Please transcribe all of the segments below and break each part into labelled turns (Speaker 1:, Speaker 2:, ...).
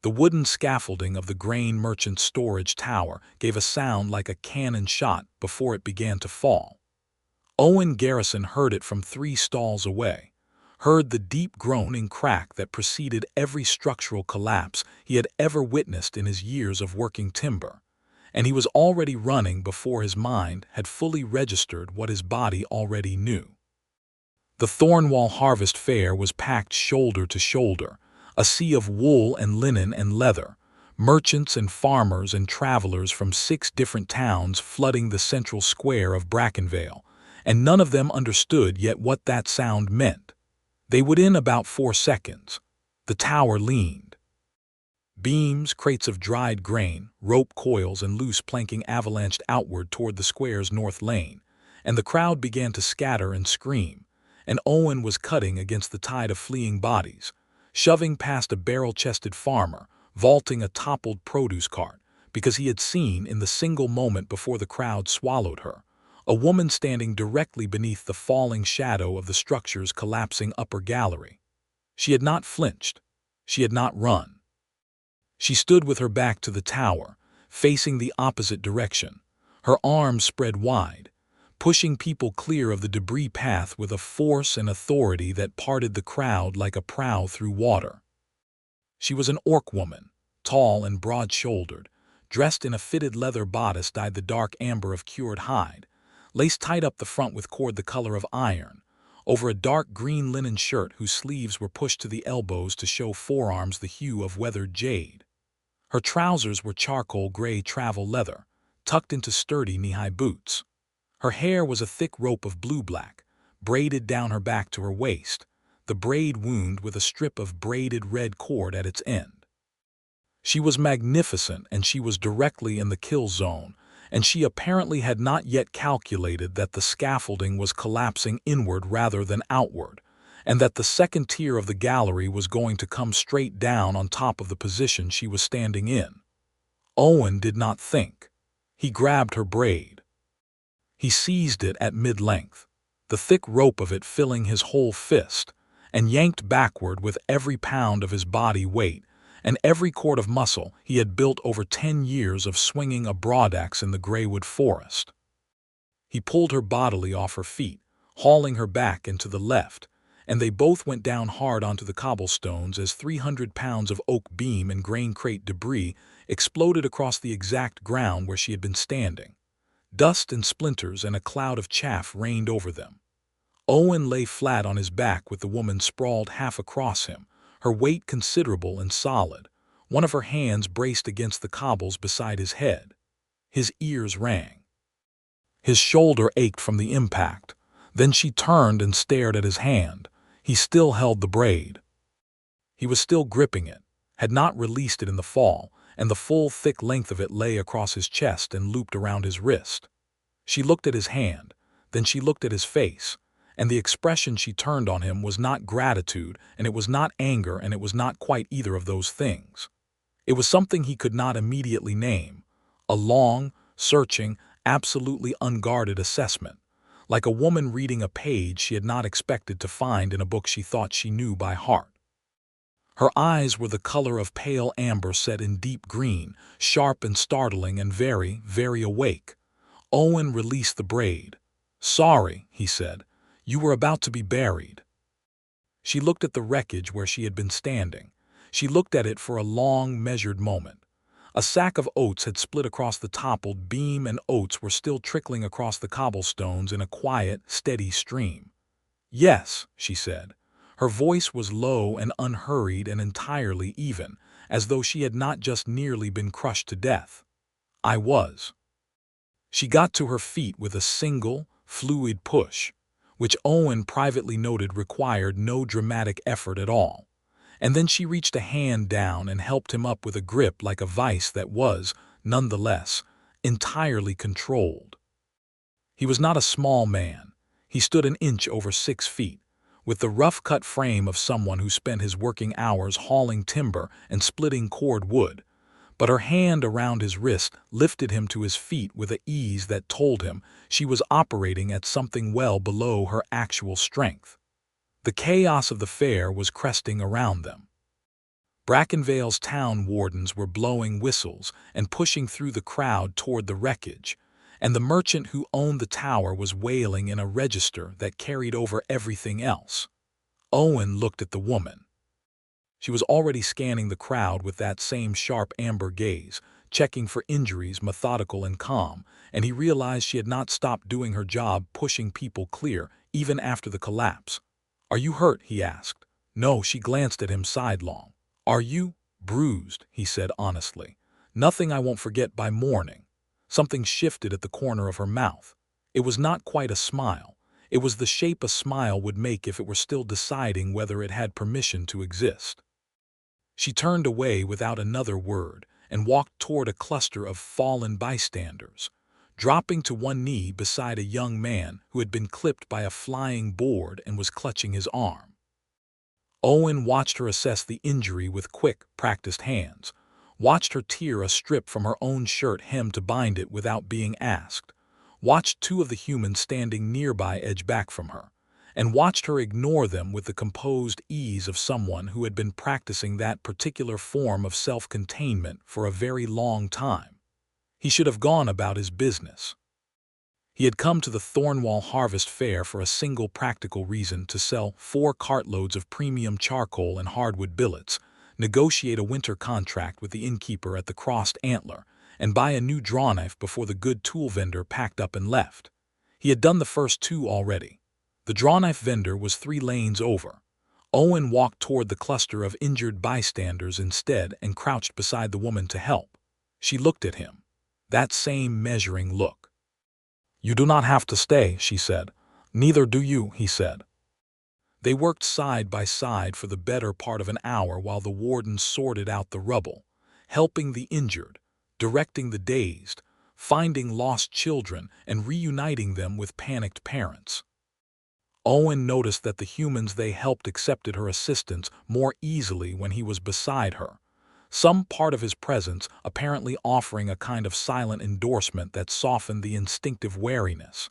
Speaker 1: The wooden scaffolding of the grain merchant's storage tower gave a sound like a cannon shot before it began to fall. Owen Garrison heard it from 3 stalls away, heard the deep groaning crack that preceded every structural collapse he had ever witnessed in his years of working timber, and he was already running before his mind had fully registered what his body already knew. The Thornwall Harvest Fair was packed shoulder to shoulder, a sea of wool and linen and leather, merchants and farmers and travelers from 6 different towns flooding the central square of Brackenvale, and none of them understood yet what that sound meant. They would in about 4 seconds. The tower leaned. Beams, crates of dried grain, rope coils, and loose planking avalanched outward toward the square's north lane, and the crowd began to scatter and scream, and Owen was cutting against the tide of fleeing bodies, shoving past a barrel-chested farmer, vaulting a toppled produce cart, because he had seen, in the single moment before the crowd swallowed her, a woman standing directly beneath the falling shadow of the structure's collapsing upper gallery. She had not flinched. She had not run. She stood with her back to the tower, facing the opposite direction, her arms spread wide, pushing people clear of the debris path with a force and authority that parted the crowd like a prow through water. She was an orc woman, tall and broad-shouldered, dressed in a fitted leather bodice dyed the dark amber of cured hide, laced tight up the front with cord the color of iron, over a dark green linen shirt whose sleeves were pushed to the elbows to show forearms the hue of weathered jade. Her trousers were charcoal gray travel leather, tucked into sturdy knee-high boots. Her hair was a thick rope of blue-black, braided down her back to her waist, the braid wound with a strip of braided red cord at its end. She was magnificent, and she was directly in the kill zone, and she apparently had not yet calculated that the scaffolding was collapsing inward rather than outward, and that the second tier of the gallery was going to come straight down on top of the position she was standing in. Owen did not think. He grabbed her braid. He seized it at mid-length, the thick rope of it filling his whole fist, and yanked backward with every pound of his body weight and every cord of muscle he had built over 10 years of swinging a broadaxe in the graywood forest. He pulled her bodily off her feet, hauling her back and to the left, and they both went down hard onto the cobblestones as 300 pounds of oak beam and grain crate debris exploded across the exact ground where she had been standing. Dust and splinters and a cloud of chaff rained over them. Owen lay flat on his back with the woman sprawled half across him, her weight considerable and solid, one of her hands braced against the cobbles beside his head. His ears rang. His shoulder ached from the impact. Then she turned and stared at his hand. He still held the braid. He was still gripping it, had not released it in the fall, and the full thick length of it lay across his chest and looped around his wrist. She looked at his hand, then she looked at his face, and the expression she turned on him was not gratitude, and it was not anger, and it was not quite either of those things. It was something he could not immediately name, a long, searching, absolutely unguarded assessment, like a woman reading a page she had not expected to find in a book she thought she knew by heart. Her eyes were the color of pale amber set in deep green, sharp and startling and very, very awake. Owen released the braid. "Sorry," he said. "You were about to be buried." She looked at the wreckage where she had been standing. She looked at it for a long, measured moment. A sack of oats had split across the toppled beam, and oats were still trickling across the cobblestones in a quiet, steady stream. "Yes," she said. Her voice was low and unhurried and entirely even, as though she had not just nearly been crushed to death. "I was." She got to her feet with a single, fluid push, which Owen privately noted required no dramatic effort at all, and then she reached a hand down and helped him up with a grip like a vice that was, nonetheless, entirely controlled. He was not a small man. He stood an inch over 6 feet, with the rough-cut frame of someone who spent his working hours hauling timber and splitting cord wood, but her hand around his wrist lifted him to his feet with an ease that told him she was operating at something well below her actual strength. The chaos of the fair was cresting around them. Brackenvale's town wardens were blowing whistles and pushing through the crowd toward the wreckage, and the merchant who owned the tower was wailing in a register that carried over everything else. Owen looked at the woman. She was already scanning the crowd with that same sharp amber gaze, checking for injuries, methodical and calm, and he realized she had not stopped doing her job, pushing people clear, even after the collapse. "Are you hurt?" he asked. "No," she glanced at him sidelong. "Are you?" "Bruised," he said honestly. "Nothing I won't forget by morning." Something shifted at the corner of her mouth. It was not quite a smile. It was the shape a smile would make if it were still deciding whether it had permission to exist. She turned away without another word and walked toward a cluster of fallen bystanders, dropping to one knee beside a young man who had been clipped by a flying board and was clutching his arm. Owen watched her assess the injury with quick, practiced hands, watched her tear a strip from her own shirt hem to bind it without being asked, watched two of the humans standing nearby edge back from her, and watched her ignore them with the composed ease of someone who had been practicing that particular form of self-containment for a very long time. He should have gone about his business. He had come to the Thornwall Harvest Fair for a single practical reason: to sell 4 cartloads of premium charcoal and hardwood billets, negotiate a winter contract with the innkeeper at the Crossed Antler, and buy a new drawknife before the good tool vendor packed up and left. He had done the first 2 already. The drawknife vendor was 3 lanes over. Owen walked toward the cluster of injured bystanders instead and crouched beside the woman to help. She looked at him. That same measuring look. "You do not have to stay," she said. "Neither do you," he said. They worked side by side for the better part of an hour while the warden sorted out the rubble, helping the injured, directing the dazed, finding lost children and reuniting them with panicked parents. Owen noticed that the humans they helped accepted her assistance more easily when he was beside her, some part of his presence apparently offering a kind of silent endorsement that softened the instinctive wariness.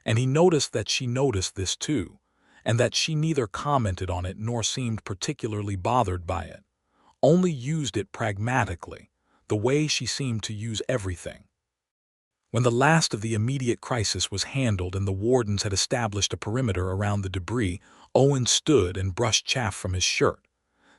Speaker 1: And he noticed that she noticed this too, and that she neither commented on it nor seemed particularly bothered by it, only used it pragmatically, the way she seemed to use everything. When the last of the immediate crisis was handled and the wardens had established a perimeter around the debris, Owen stood and brushed chaff from his shirt.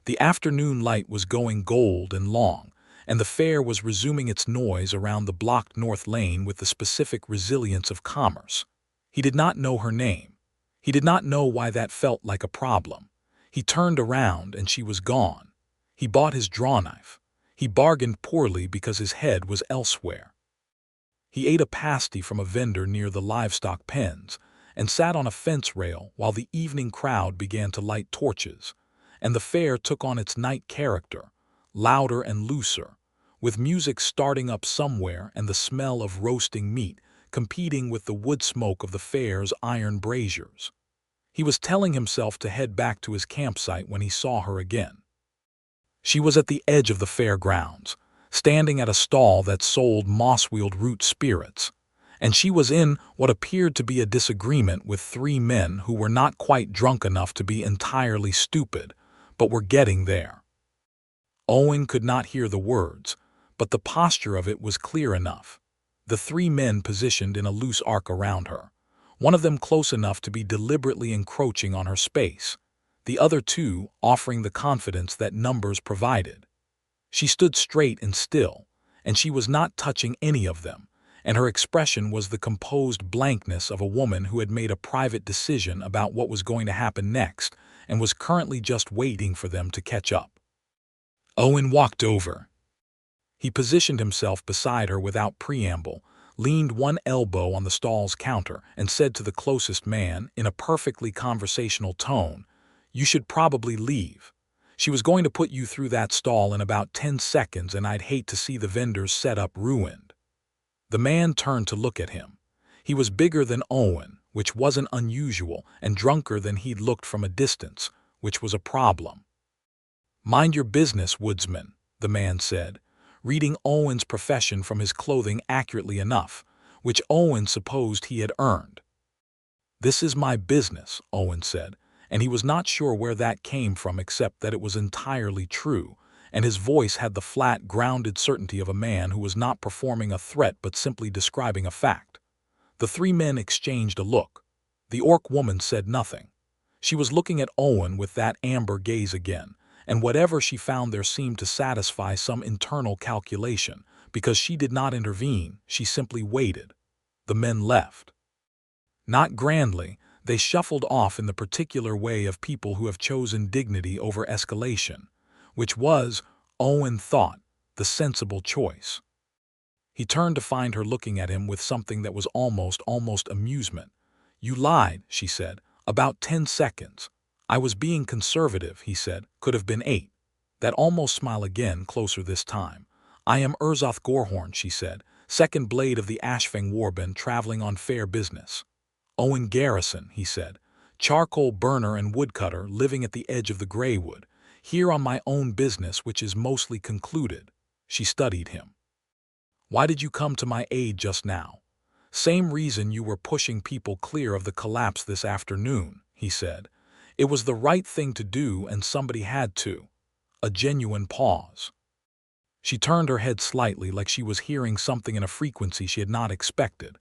Speaker 1: The afternoon light was going gold and long, and the fair was resuming its noise around the blocked north lane with the specific resilience of commerce. He did not know her name. He did not know why that felt like a problem. He turned around and she was gone. He bought his drawknife. He bargained poorly because his head was elsewhere. He ate a pasty from a vendor near the livestock pens and sat on a fence rail while the evening crowd began to light torches, and the fair took on its night character, louder and looser, with music starting up somewhere and the smell of roasting meat competing with the wood smoke of the fair's iron braziers. He was telling himself to head back to his campsite when he saw her again. She was at the edge of the fairgrounds, standing at a stall that sold moss-wheeled root spirits, and she was in what appeared to be a disagreement with 3 men who were not quite drunk enough to be entirely stupid, but were getting there. Owen could not hear the words, but the posture of it was clear enough. The 3 men positioned in a loose arc around her, one of them close enough to be deliberately encroaching on her space, the other 2 offering the confidence that numbers provided. She stood straight and still, and she was not touching any of them, and her expression was the composed blankness of a woman who had made a private decision about what was going to happen next and was currently just waiting for them to catch up. Owen walked over. He positioned himself beside her without preamble, leaned one elbow on the stall's counter, and said to the closest man, in a perfectly conversational tone, "You should probably leave. She was going to put you through that stall in about 10 seconds, and I'd hate to see the vendor's setup ruined." The man turned to look at him. He was bigger than Owen, which wasn't unusual, and drunker than he'd looked from a distance, which was a problem. "Mind your business, woodsman," the man said, reading Owen's profession from his clothing accurately enough, which Owen supposed he had earned. "This is my business," Owen said, and he was not sure where that came from except that it was entirely true, and his voice had the flat, grounded certainty of a man who was not performing a threat but simply describing a fact. The three men exchanged a look. The orc woman said nothing. She was looking at Owen with that amber gaze again, and whatever she found there seemed to satisfy some internal calculation. Because she did not intervene, she simply waited. The men left. Not grandly, they shuffled off in the particular way of people who have chosen dignity over escalation, which was, Owen thought, the sensible choice. He turned to find her looking at him with something that was almost amusement. "You lied," she said. "About 10 seconds. I was being conservative," he said. "Could have been 8. That almost smile again, closer this time. "I am Urzoth Gorehorn," she said, "second blade of the Ashfang warband traveling on fair business." "Owen Garrison," he said, "charcoal burner and woodcutter living at the edge of the Greywood, here on my own business which is mostly concluded." She studied him. "Why did you come to my aid just now?" "Same reason you were pushing people clear of the collapse this afternoon," he said. "It was the right thing to do and somebody had to." A genuine pause. She turned her head slightly like she was hearing something in a frequency she had not expected.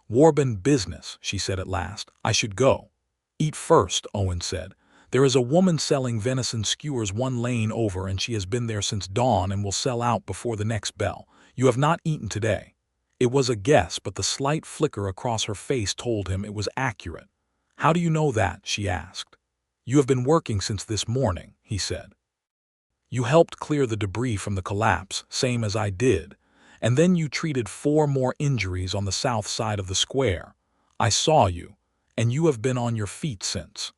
Speaker 1: "Warband business," she said at last. "I should go." "Eat first," Owen said. "There is a woman selling venison skewers 1 lane over and she has been there since dawn and will sell out before the next bell. You have not eaten today." It was a guess, but the slight flicker across her face told him it was accurate. "How do you know that?" she asked. "You have been working since this morning," he said. "You helped clear the debris from the collapse, same as I did, and then you treated 4 more injuries on the south side of the square. I saw you, and you have been on your feet since.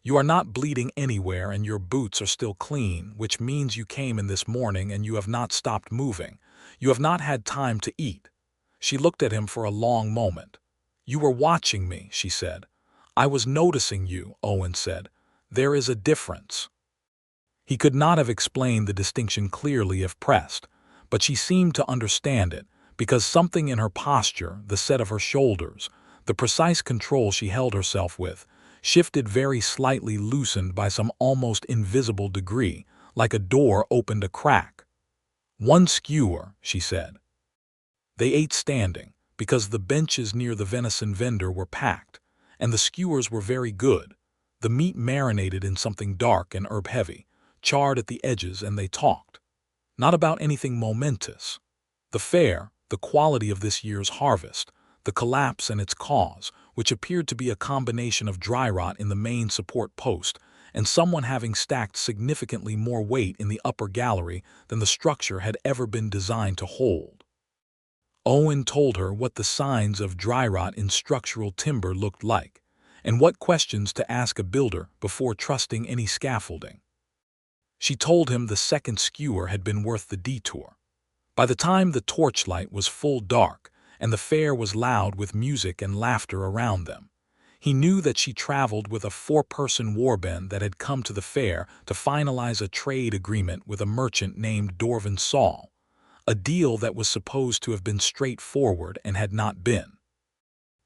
Speaker 1: You are not bleeding anywhere and your boots are still clean, which means you came in this morning and you have not stopped moving. You have not had time to eat." She looked at him for a long moment. "You were watching me," she said. "I was noticing you," Owen said. "There is a difference." He could not have explained the distinction clearly if pressed, but she seemed to understand it, because something in her posture, the set of her shoulders, the precise control she held herself with, shifted very slightly, loosened by some almost invisible degree, like a door opened a crack. "1 skewer," she said. They ate standing, because the benches near the venison vendor were packed, and the skewers were very good. The meat marinated in something dark and herb-heavy, charred at the edges, and they talked. Not about anything momentous. The fair, the quality of this year's harvest, the collapse and its cause, which appeared to be a combination of dry rot in the main support post and someone having stacked significantly more weight in the upper gallery than the structure had ever been designed to hold. Owen told her what the signs of dry rot in structural timber looked like, and what questions to ask a builder before trusting any scaffolding. She told him the second skewer had been worth the detour. By the time the torchlight was full dark and the fair was loud with music and laughter around them, he knew that she traveled with a 4-person warband that had come to the fair to finalize a trade agreement with a merchant named Dorvan Saul, a deal that was supposed to have been straightforward and had not been.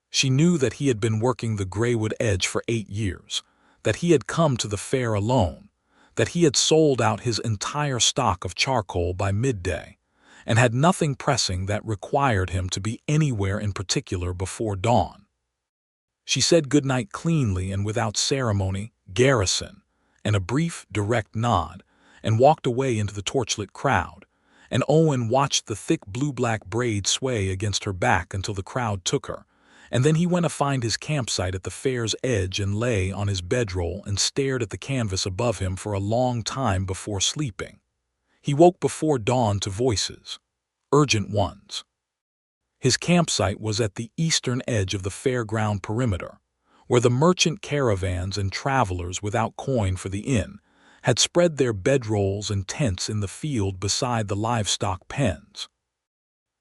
Speaker 1: She knew that he had been working the Greywood Edge for 8 years, that he had come to the fair alone, that he had sold out his entire stock of charcoal by midday, and had nothing pressing that required him to be anywhere in particular before dawn. She said goodnight cleanly and without ceremony, "Garrison," and a brief, direct nod, and walked away into the torchlit crowd, and Owen watched the thick blue-black braid sway against her back until the crowd took her, and then he went to find his campsite at the fair's edge and lay on his bedroll and stared at the canvas above him for a long time before sleeping. He woke before dawn to voices, urgent ones. His campsite was at the eastern edge of the fairground perimeter, where the merchant caravans and travelers without coin for the inn had spread their bedrolls and tents in the field beside the livestock pens.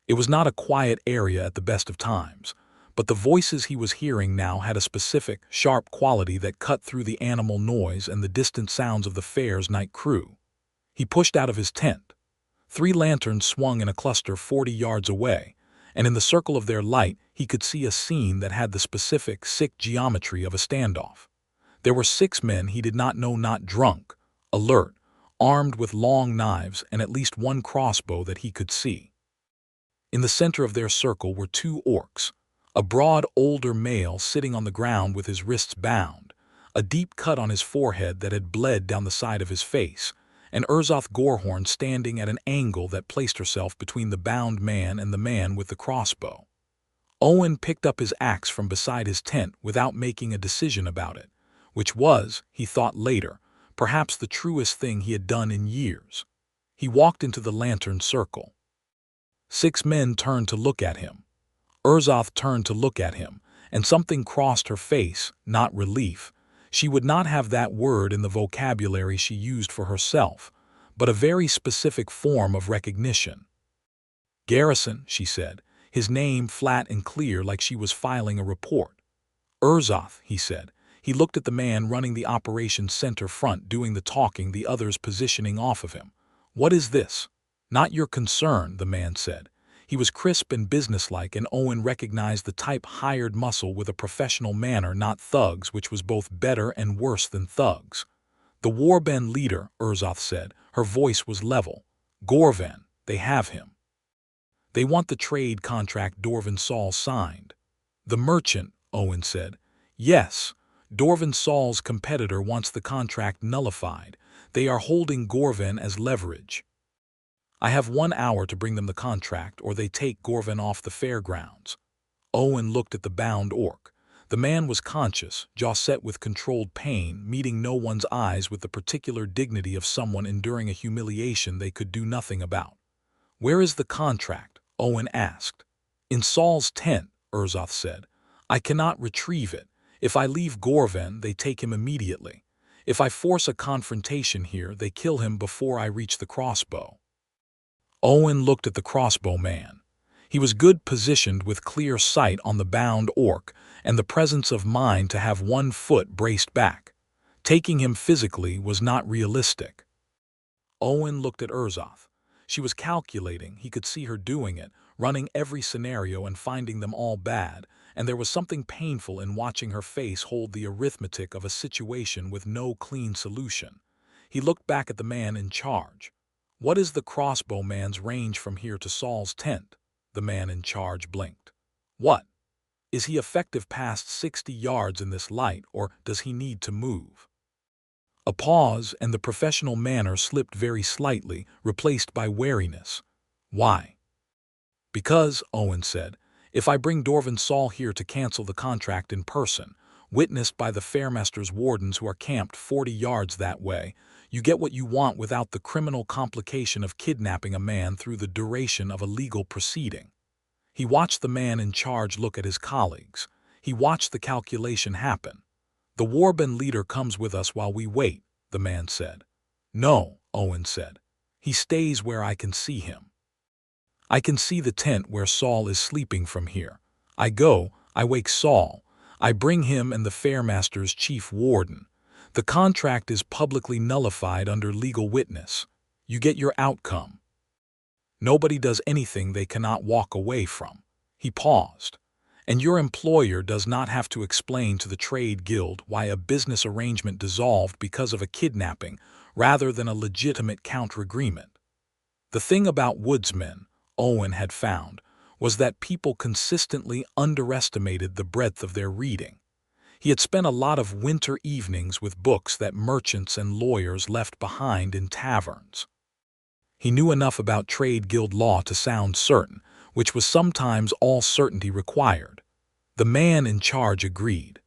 Speaker 1: It was not a quiet area at the best of times, but the voices he was hearing now had a specific, sharp quality that cut through the animal noise and the distant sounds of the fair's night crew. He pushed out of his tent. 3 lanterns swung in a cluster 40 yards away, and in the circle of their light he could see a scene that had the specific, sick geometry of a standoff. There were 6 men he did not know, not drunk, alert, armed with long knives and at least one crossbow that he could see. In the center of their circle were two orcs, a broad older male sitting on the ground with his wrists bound, a deep cut on his forehead that had bled down the side of his face, and Urzoth Gorehorn standing at an angle that placed herself between the bound man and the man with the crossbow. Owen picked up his axe from beside his tent without making a decision about it, which was, he thought later, perhaps the truest thing he had done in years. He walked into the lantern circle. 6 men turned to look at him. Urzoth turned to look at him, and something crossed her face, not relief. She would not have that word in the vocabulary she used for herself, but a very specific form of recognition. Garrison, she said, his name flat and clear like she was filing a report. Urzoth, he said. He looked at the man running the operations center front doing the talking, the others positioning off of him. What is this? Not your concern, the man said. He was crisp and businesslike, and Owen recognized the type hired muscle with a professional manner, not thugs, which was both better and worse than thugs. The warband leader, Urzoth said. Her voice was level. Gorvan, they have him. They want the trade contract Dorvan Saul signed. The merchant, Owen said. Yes, Dorvan Saul's competitor wants the contract nullified. They are holding Gorvan as leverage. I have 1 hour to bring them the contract, or they take Gorvan off the fairgrounds. Owen looked at the bound orc. The man was conscious, jaw set with controlled pain, meeting no one's eyes with the particular dignity of someone enduring a humiliation they could do nothing about. Where is the contract? Owen asked. In Saul's tent, Urzoth said. I cannot retrieve it. If I leave Gorvan, they take him immediately. If I force a confrontation here, they kill him before I reach the crossbow. Owen looked at the crossbow man. He was good positioned with clear sight on the bound orc and the presence of mind to have 1 foot braced back. Taking him physically was not realistic. Owen looked at Urzoth. She was calculating, he could see her doing it, running every scenario and finding them all bad, and there was something painful in watching her face hold the arithmetic of a situation with no clean solution. He looked back at the man in charge. What is the crossbow man's range from here to Saul's tent? The man in charge blinked. What? Is he effective past 60 yards in this light, or does he need to move? A pause, and the professional manner slipped very slightly, replaced by wariness. Why? Because, Owen said, if I bring Dorvan Saul here to cancel the contract in person, witnessed by the Fairmaster's wardens who are camped 40 yards that way, you get what you want without the criminal complication of kidnapping a man through the duration of a legal proceeding. He watched the man in charge look at his colleagues. He watched the calculation happen. The warband leader comes with us while we wait, the man said. No, Owen said. He stays where I can see him. I can see the tent where Saul is sleeping from here. I go, I wake Saul. I bring him and the Fairmaster's chief warden. The contract is publicly nullified under legal witness. You get your outcome. Nobody does anything they cannot walk away from. He paused. And your employer does not have to explain to the trade guild why a business arrangement dissolved because of a kidnapping rather than a legitimate counter-agreement. The thing about woodsmen, Owen had found, was that people consistently underestimated the breadth of their reading. He had spent a lot of winter evenings with books that merchants and lawyers left behind in taverns. He knew enough about trade guild law to sound certain, which was sometimes all certainty required. The man in charge agreed.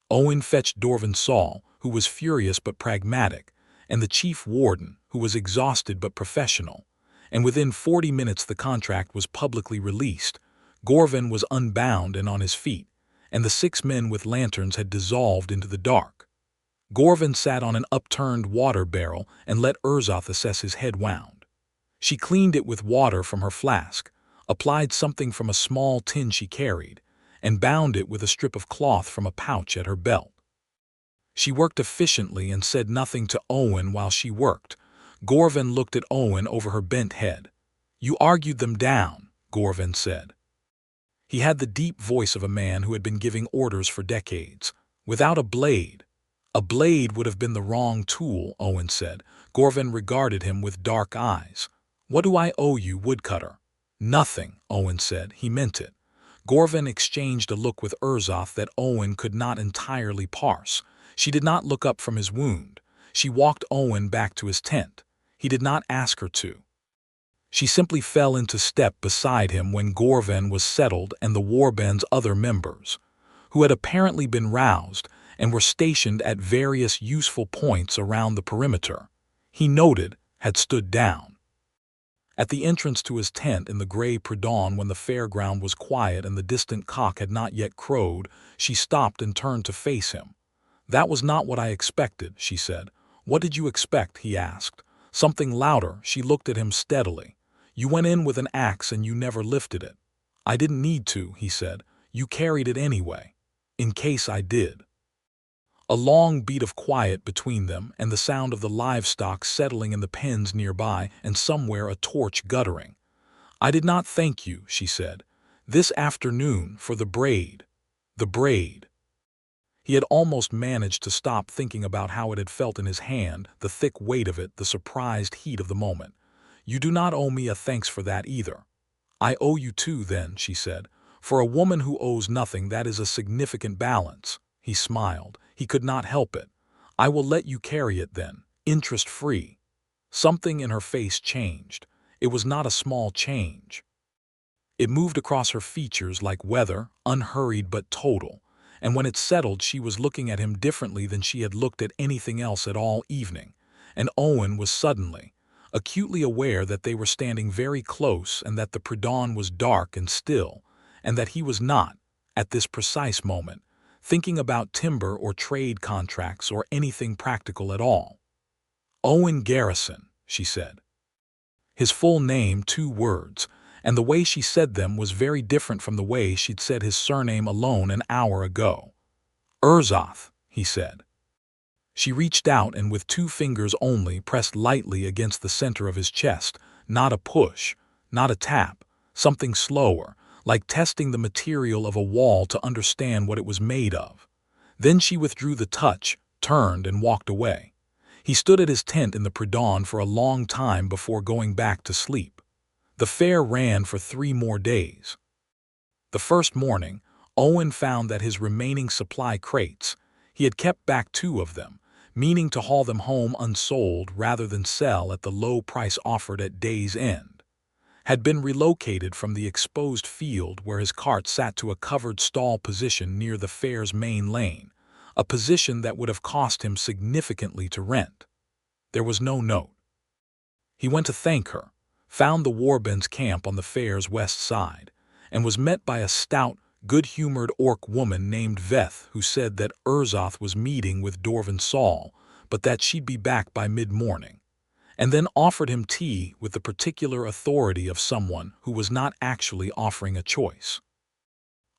Speaker 1: Owen fetched Dorvan Saul, who was furious but pragmatic, and the chief warden, who was exhausted but professional, and within 40 minutes the contract was publicly released. Gorvan was unbound and on his feet, and the 6 men with lanterns had dissolved into the dark. Gorvan sat on an upturned water barrel and let Urzoth assess his head wound. She cleaned it with water from her flask, applied something from a small tin she carried, and bound it with a strip of cloth from a pouch at her belt. She worked efficiently and said nothing to Owen while she worked. Gorvan looked at Owen over her bent head. You argued them down, Gorvan said. He had the deep voice of a man who had been giving orders for decades. Without a blade. A blade would have been the wrong tool, Owen said. Gorehorn regarded him with dark eyes. "What do I owe you, woodcutter?" "Nothing," Owen said. He meant it. Gorehorn exchanged a look with Urzoth that Owen could not entirely parse. She did not look up from his wound. She walked Owen back to his tent. He did not ask her to. She simply fell into step beside him when Gorehorn was settled and the warband's other members, who had apparently been roused and were stationed at various useful points around the perimeter, he noted, had stood down. At the entrance to his tent in the gray pre-dawn, when the fairground was quiet and the distant cock had not yet crowed, she stopped and turned to face him. "That was not what I expected," she said. "What did you expect?" he asked. Something louder. She looked at him steadily. "You went in with an axe and you never lifted it." "I didn't need to," he said. "You carried it anyway. In case I did." A long beat of quiet between them, and the sound of the livestock settling in the pens nearby, and somewhere a torch guttering. "I did not thank you," she said. "This afternoon for the braid." The braid. He had almost managed to stop thinking about how it had felt in his hand, the thick weight of it, the surprised heat of the moment. "You do not owe me a thanks for that either." "I owe you two, then," she said. "For a woman who owes nothing, that is a significant balance." He smiled. He could not help it. "I will let you carry it then, interest-free." Something in her face changed. It was not a small change. It moved across her features like weather, unhurried but total, and when it settled she was looking at him differently than she had looked at anything else at all evening, and Owen was suddenly, acutely aware that they were standing very close and that the pre-dawn was dark and still, and that he was not, at this precise moment, thinking about timber or trade contracts or anything practical at all. "Owen Garrison," she said. His full name, 2 words, and the way she said them was very different from the way she'd said his surname alone an hour ago. "Urzoth," he said. She reached out and with 2 fingers only pressed lightly against the center of his chest, not a push, not a tap, something slower, like testing the material of a wall to understand what it was made of. Then she withdrew the touch, turned, and walked away. He stood at his tent in the pre-dawn for a long time before going back to sleep. The fair ran for 3 more days. The first morning, Owen found that his remaining supply crates, he had kept back 2 of them, meaning to haul them home unsold rather than sell at the low price offered at day's end, had been relocated from the exposed field where his cart sat to a covered stall position near the fair's main lane, a position that would have cost him significantly to rent. There was no note. He went to thank her, found the warband's camp on the fair's west side, and was met by a stout, good-humored orc woman named Veth who said that Urzoth was meeting with Dwarven Saul, but that she'd be back by mid-morning, and then offered him tea with the particular authority of someone who was not actually offering a choice.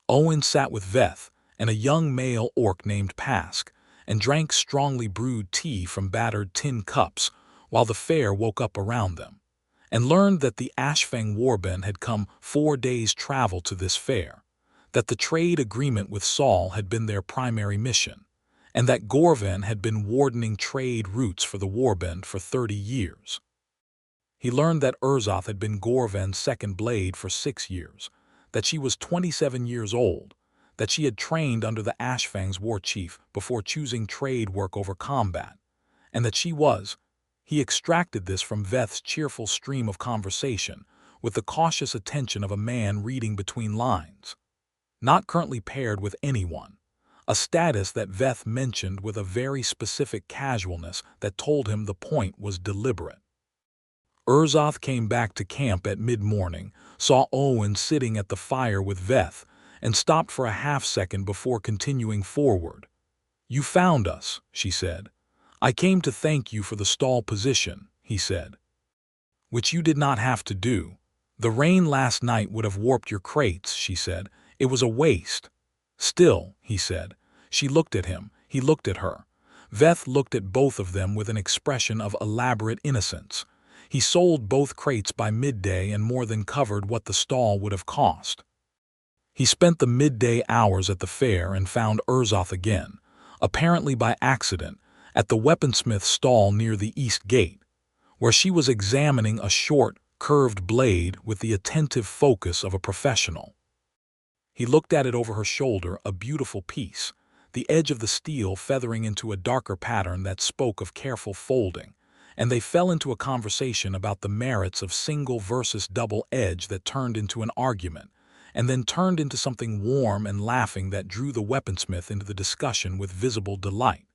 Speaker 1: Owen sat with Veth and a young male orc named Pask, and drank strongly brewed tea from battered tin cups while the fair woke up around them, and learned that the Ashfang warband had come 4 days' travel to this fair, that the trade agreement with Saul had been their primary mission, and that Gorehorn had been wardening trade routes for the warband for 30 years. He learned that Urzoth had been Gorehorn's second blade for 6 years, that she was 27 years old, that she had trained under the Ashfang's war chief before choosing trade work over combat, and that she was— he extracted this from Veth's cheerful stream of conversation with the cautious attention of a man reading between lines— not currently paired with anyone, a status that Veth mentioned with a very specific casualness that told him the point was deliberate. Urzoth came back to camp at mid-morning, saw Owen sitting at the fire with Veth, and stopped for a half-second before continuing forward. "You found us," she said. "I came to thank you for the stall position," he said. "Which you did not have to do. The rain last night would have warped your crates," she said. "It was a waste." "Still," he said. She looked at him. He looked at her. Veth looked at both of them with an expression of elaborate innocence. He sold both crates by midday and more than covered what the stall would have cost. He spent the midday hours at the fair and found Urzoth again, apparently by accident, at the weaponsmith's stall near the east gate, where she was examining a short, curved blade with the attentive focus of a professional. He looked at it over her shoulder, a beautiful piece, the edge of the steel feathering into a darker pattern that spoke of careful folding, and they fell into a conversation about the merits of single versus double edge that turned into an argument, and then turned into something warm and laughing that drew the weaponsmith into the discussion with visible delight.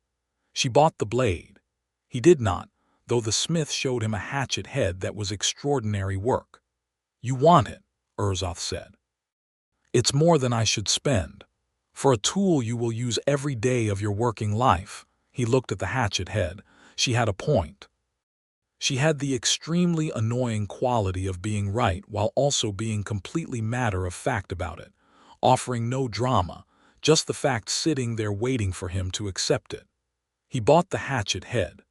Speaker 1: She bought the blade. He did not, though the smith showed him a hatchet head that was extraordinary work. "You want it," Urzoth said. "It's more than I should spend. For a tool you will use every day of your working life." He looked at the hatchet head. She had a point. She had the extremely annoying quality of being right while also being completely matter-of-fact about it, offering no drama, just the fact sitting there waiting for him to accept it. He bought the hatchet head.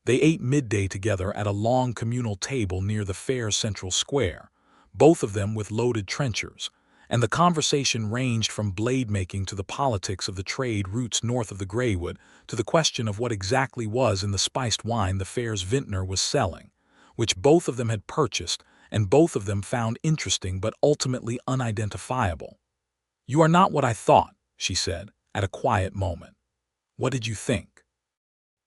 Speaker 1: They ate midday together at a long communal table near the fair's central square, both of them with loaded trenchers, and the conversation ranged from blade-making to the politics of the trade routes north of the Greywood to the question of what exactly was in the spiced wine the fair's vintner was selling, which both of them had purchased and both of them found interesting but ultimately unidentifiable. "You are not what I thought," she said, at a quiet moment. "What did you think?"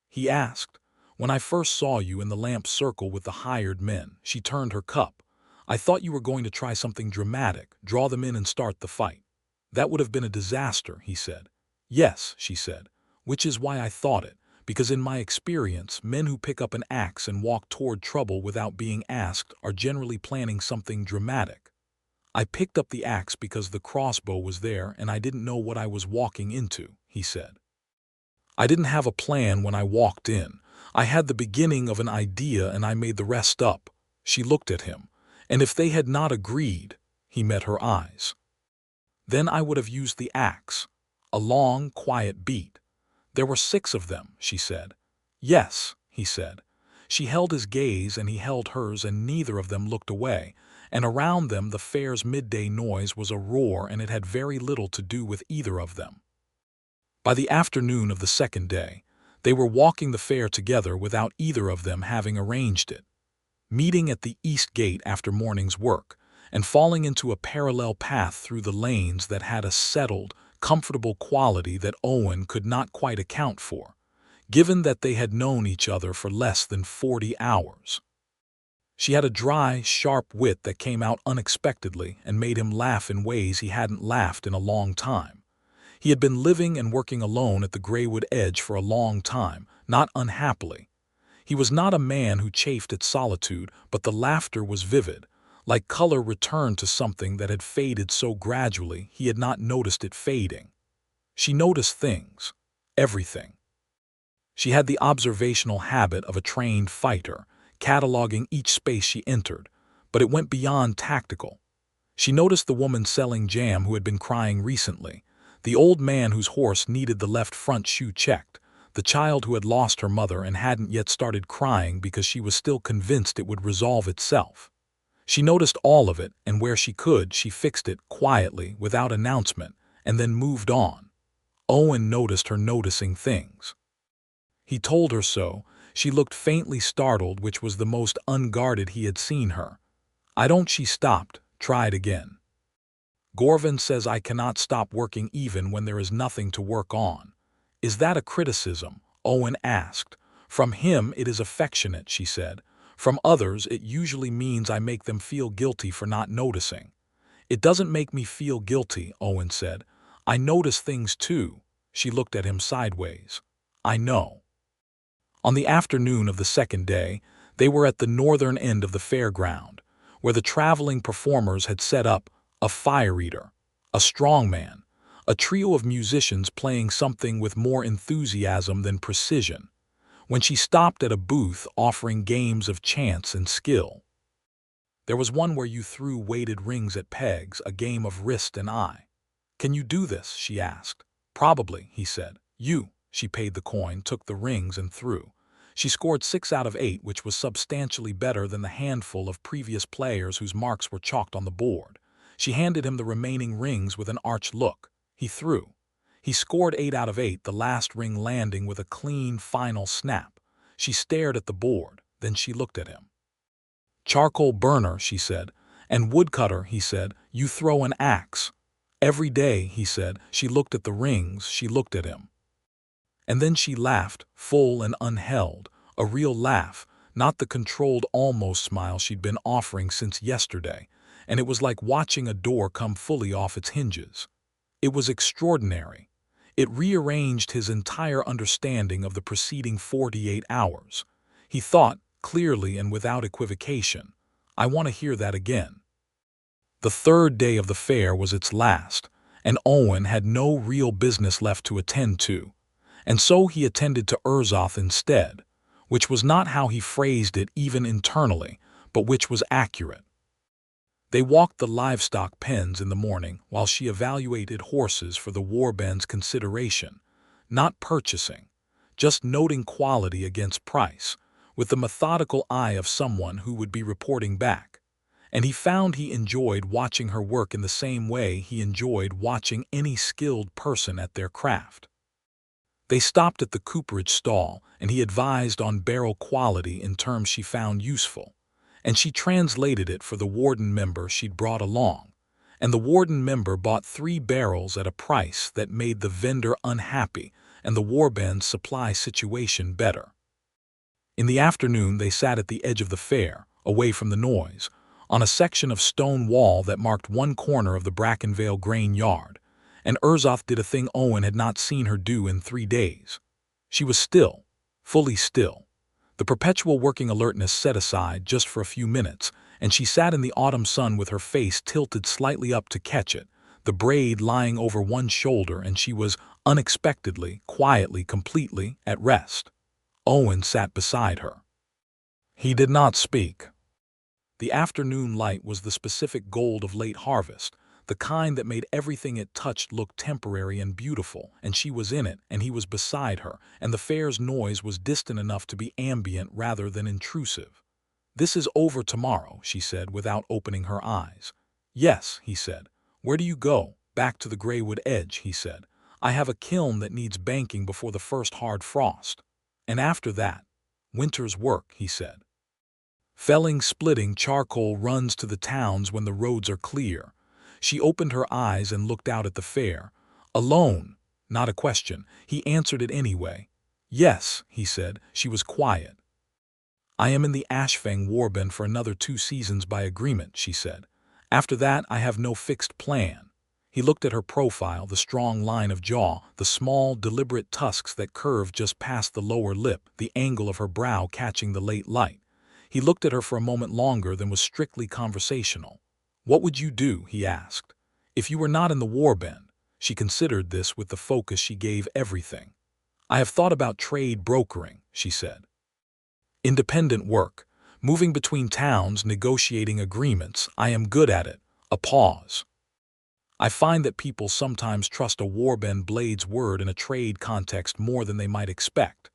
Speaker 1: He asked. "When I first saw you in the lamp circle with the hired men," she turned her cup, "I thought you were going to try something dramatic, draw them in and start the fight." "That would have been a disaster," he said. "Yes," she said, "which is why I thought it, because in my experience, men who pick up an axe and walk toward trouble without being asked are generally planning something dramatic. I picked up the axe because the crossbow was there and I didn't know what I was walking into," he said. "I didn't have a plan when I walked in. I had the beginning of an idea and I made the rest up." She looked at him. "And if they had not agreed," he met her eyes, "then I would have used the axe." A long, quiet beat. "There were 6 of them," she said. "Yes," he said. She held his gaze and he held hers and neither of them looked away, and around them the fair's midday noise was a roar and it had very little to do with either of them. By the afternoon of the second day, they were walking the fair together without either of them having arranged it, meeting at the east gate after morning's work, and falling into a parallel path through the lanes that had a settled, comfortable quality that Owen could not quite account for, given that they had known each other for less than 40 hours. She had a dry, sharp wit that came out unexpectedly and made him laugh in ways he hadn't laughed in a long time. He had been living and working alone at the Greywood edge for a long time, not unhappily. He was not a man who chafed at solitude, but the laughter was vivid, like color returned to something that had faded so gradually he had not noticed it fading. She noticed things, everything. She had the observational habit of a trained fighter, cataloging each space she entered, but it went beyond tactical. She noticed the woman selling jam who had been crying recently, the old man whose horse needed the left front shoe checked, the child who had lost her mother and hadn't yet started crying because she was still convinced it would resolve itself. She noticed all of it, and where she could, she fixed it quietly, without announcement, and then moved on. Owen noticed her noticing things. He told her so. She looked faintly startled, which was the most unguarded he had seen her. "I don't," she stopped, tried again. "Gorvin says I cannot stop working even when there is nothing to work on." "Is that a criticism?" Owen asked. "From him it is affectionate," she said. "From others it usually means I make them feel guilty for not noticing." "It doesn't make me feel guilty," Owen said. "I notice things too." She looked at him sideways. "I know." On the afternoon of the second day, they were at the northern end of the fairground, where the traveling performers had set up a fire-eater, a strongman, a trio of musicians playing something with more enthusiasm than precision, when she stopped at a booth offering games of chance and skill. There was one where you threw weighted rings at pegs, a game of wrist and eye. "Can you do this?" she asked. "Probably," he said. "You." She paid the coin, took the rings and threw. She scored 6 out of 8, which was substantially better than the handful of previous players whose marks were chalked on the board. She handed him the remaining rings with an arch look. He threw. He scored 8 out of 8, the last ring landing with a clean, final snap. She stared at the board. Then she looked at him. "Charcoal burner," she said. "And woodcutter," he said. "You throw an axe." "Every day," he said. She looked at the rings, she looked at him. And then she laughed, full and unheld, a real laugh, not the controlled almost smile she'd been offering since yesterday, and it was like watching a door come fully off its hinges. It was extraordinary. It rearranged his entire understanding of the preceding 48 hours. He thought, clearly and without equivocation, "I want to hear that again." The third day of the fair was its last, and Owen had no real business left to attend to, and so he attended to Urzoth instead, which was not how he phrased it even internally, but which was accurate. They walked the livestock pens in the morning while she evaluated horses for the warband's consideration, not purchasing, just noting quality against price, with the methodical eye of someone who would be reporting back. And he found he enjoyed watching her work in the same way he enjoyed watching any skilled person at their craft. They stopped at the cooperage stall, and he advised on barrel quality in terms she found useful, and she translated it for the warden member she'd brought along, and the warden member bought 3 barrels at a price that made the vendor unhappy and the warband's supply situation better. In the afternoon they sat at the edge of the fair, away from the noise, on a section of stone wall that marked one corner of the Brackenvale grain yard, and Urzoth did a thing Owen had not seen her do in 3 days. She was still, fully still. The perpetual working alertness set aside just for a few minutes, and she sat in the autumn sun with her face tilted slightly up to catch it, the braid lying over one shoulder, and she was, unexpectedly, quietly, completely, at rest. Owen sat beside her. He did not speak. The afternoon light was the specific gold of late harvest, the kind that made everything it touched look temporary and beautiful, and she was in it, and he was beside her, and the fair's noise was distant enough to be ambient rather than intrusive. "This is over tomorrow," she said without opening her eyes. "Yes," he said. "Where do you go?" "Back to the Greywood Edge," he said. "I have a kiln that needs banking before the first hard frost. And after that, winter's work," he said. "Felling, splitting charcoal runs to the towns when the roads are clear." She opened her eyes and looked out at the fair. "Alone?" Not a question. He answered it anyway. "Yes," he said. She was quiet. "I am in the Ashfang warband for another 2 seasons by agreement," she said. "After that I have no fixed plan." He looked at her profile, the strong line of jaw, the small, deliberate tusks that curved just past the lower lip, the angle of her brow catching the late light. He looked at her for a moment longer than was strictly conversational. "What would you do?" he asked. "If you were not in the warband?" She considered this with the focus she gave everything. "I have thought about trade brokering," she said. "Independent work. Moving between towns, negotiating agreements. I am good at it." A pause. "I find that people sometimes trust a warband blade's word in a trade context more than they might expect.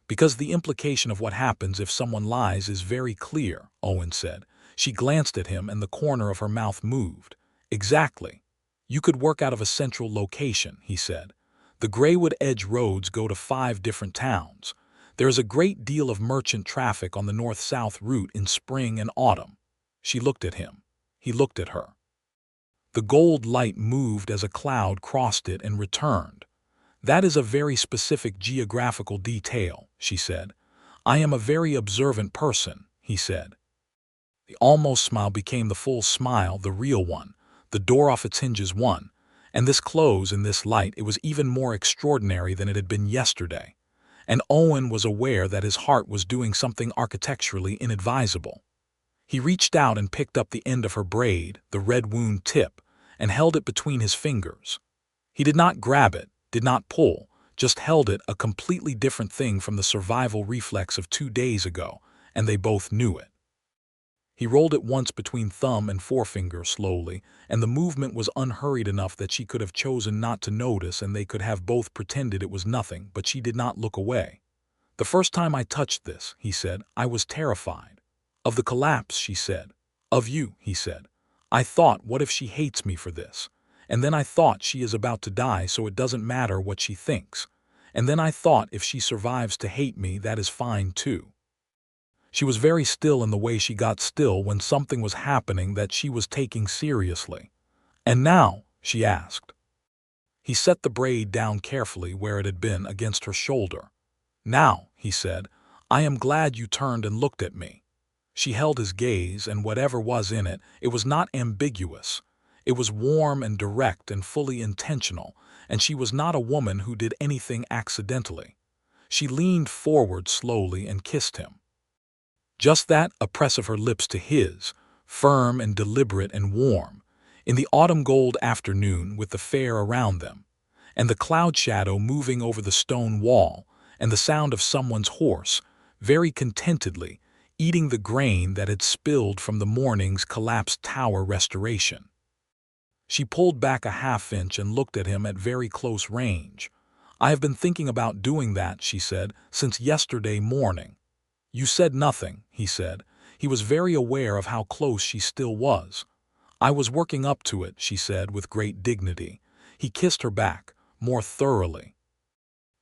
Speaker 1: Because the implication of what happens if someone lies is very clear," Owen said. She glanced at him and the corner of her mouth moved. "Exactly. You could work out of a central location," he said. "The Greywood Edge roads go to 5 different towns. There is a great deal of merchant traffic on the north-south route in spring and autumn." She looked at him. He looked at her. The gold light moved as a cloud crossed it and returned. "That is a very specific geographical detail," she said. "I am a very observant person," he said. The almost smile became the full smile, the real one, the door off its hinges one, and this close in this light it was even more extraordinary than it had been yesterday. And Owen was aware that his heart was doing something architecturally inadvisable. He reached out and picked up the end of her braid, the red wound tip, and held it between his fingers. He did not grab it, did not pull, just held it, a completely different thing from the survival reflex of 2 days ago, and they both knew it. He rolled it once between thumb and forefinger slowly, and the movement was unhurried enough that she could have chosen not to notice and they could have both pretended it was nothing, but she did not look away. "The first time I touched this," he said, "I was terrified." "Of the collapse," she said. "Of you," he said. "I thought, what if she hates me for this? And then I thought she is about to die, so it doesn't matter what she thinks. And then I thought if she survives to hate me, that is fine too." She was very still in the way she got still when something was happening that she was taking seriously. "And now?" she asked. He set the braid down carefully where it had been against her shoulder. "Now," he said, "I am glad you turned and looked at me." She held his gaze, and whatever was in it, it was not ambiguous. It was warm and direct and fully intentional, and she was not a woman who did anything accidentally. She leaned forward slowly and kissed him. Just that, a press of her lips to his, firm and deliberate and warm, in the autumn gold afternoon with the fair around them, and the cloud shadow moving over the stone wall, and the sound of someone's horse, very contentedly, eating the grain that had spilled from the morning's collapsed tower restoration. She pulled back a half-inch and looked at him at very close range. "I have been thinking about doing that," she said, "since yesterday morning." "You said nothing," he said. He was very aware of how close she still was. "I was working up to it," she said with great dignity. He kissed her back, more thoroughly.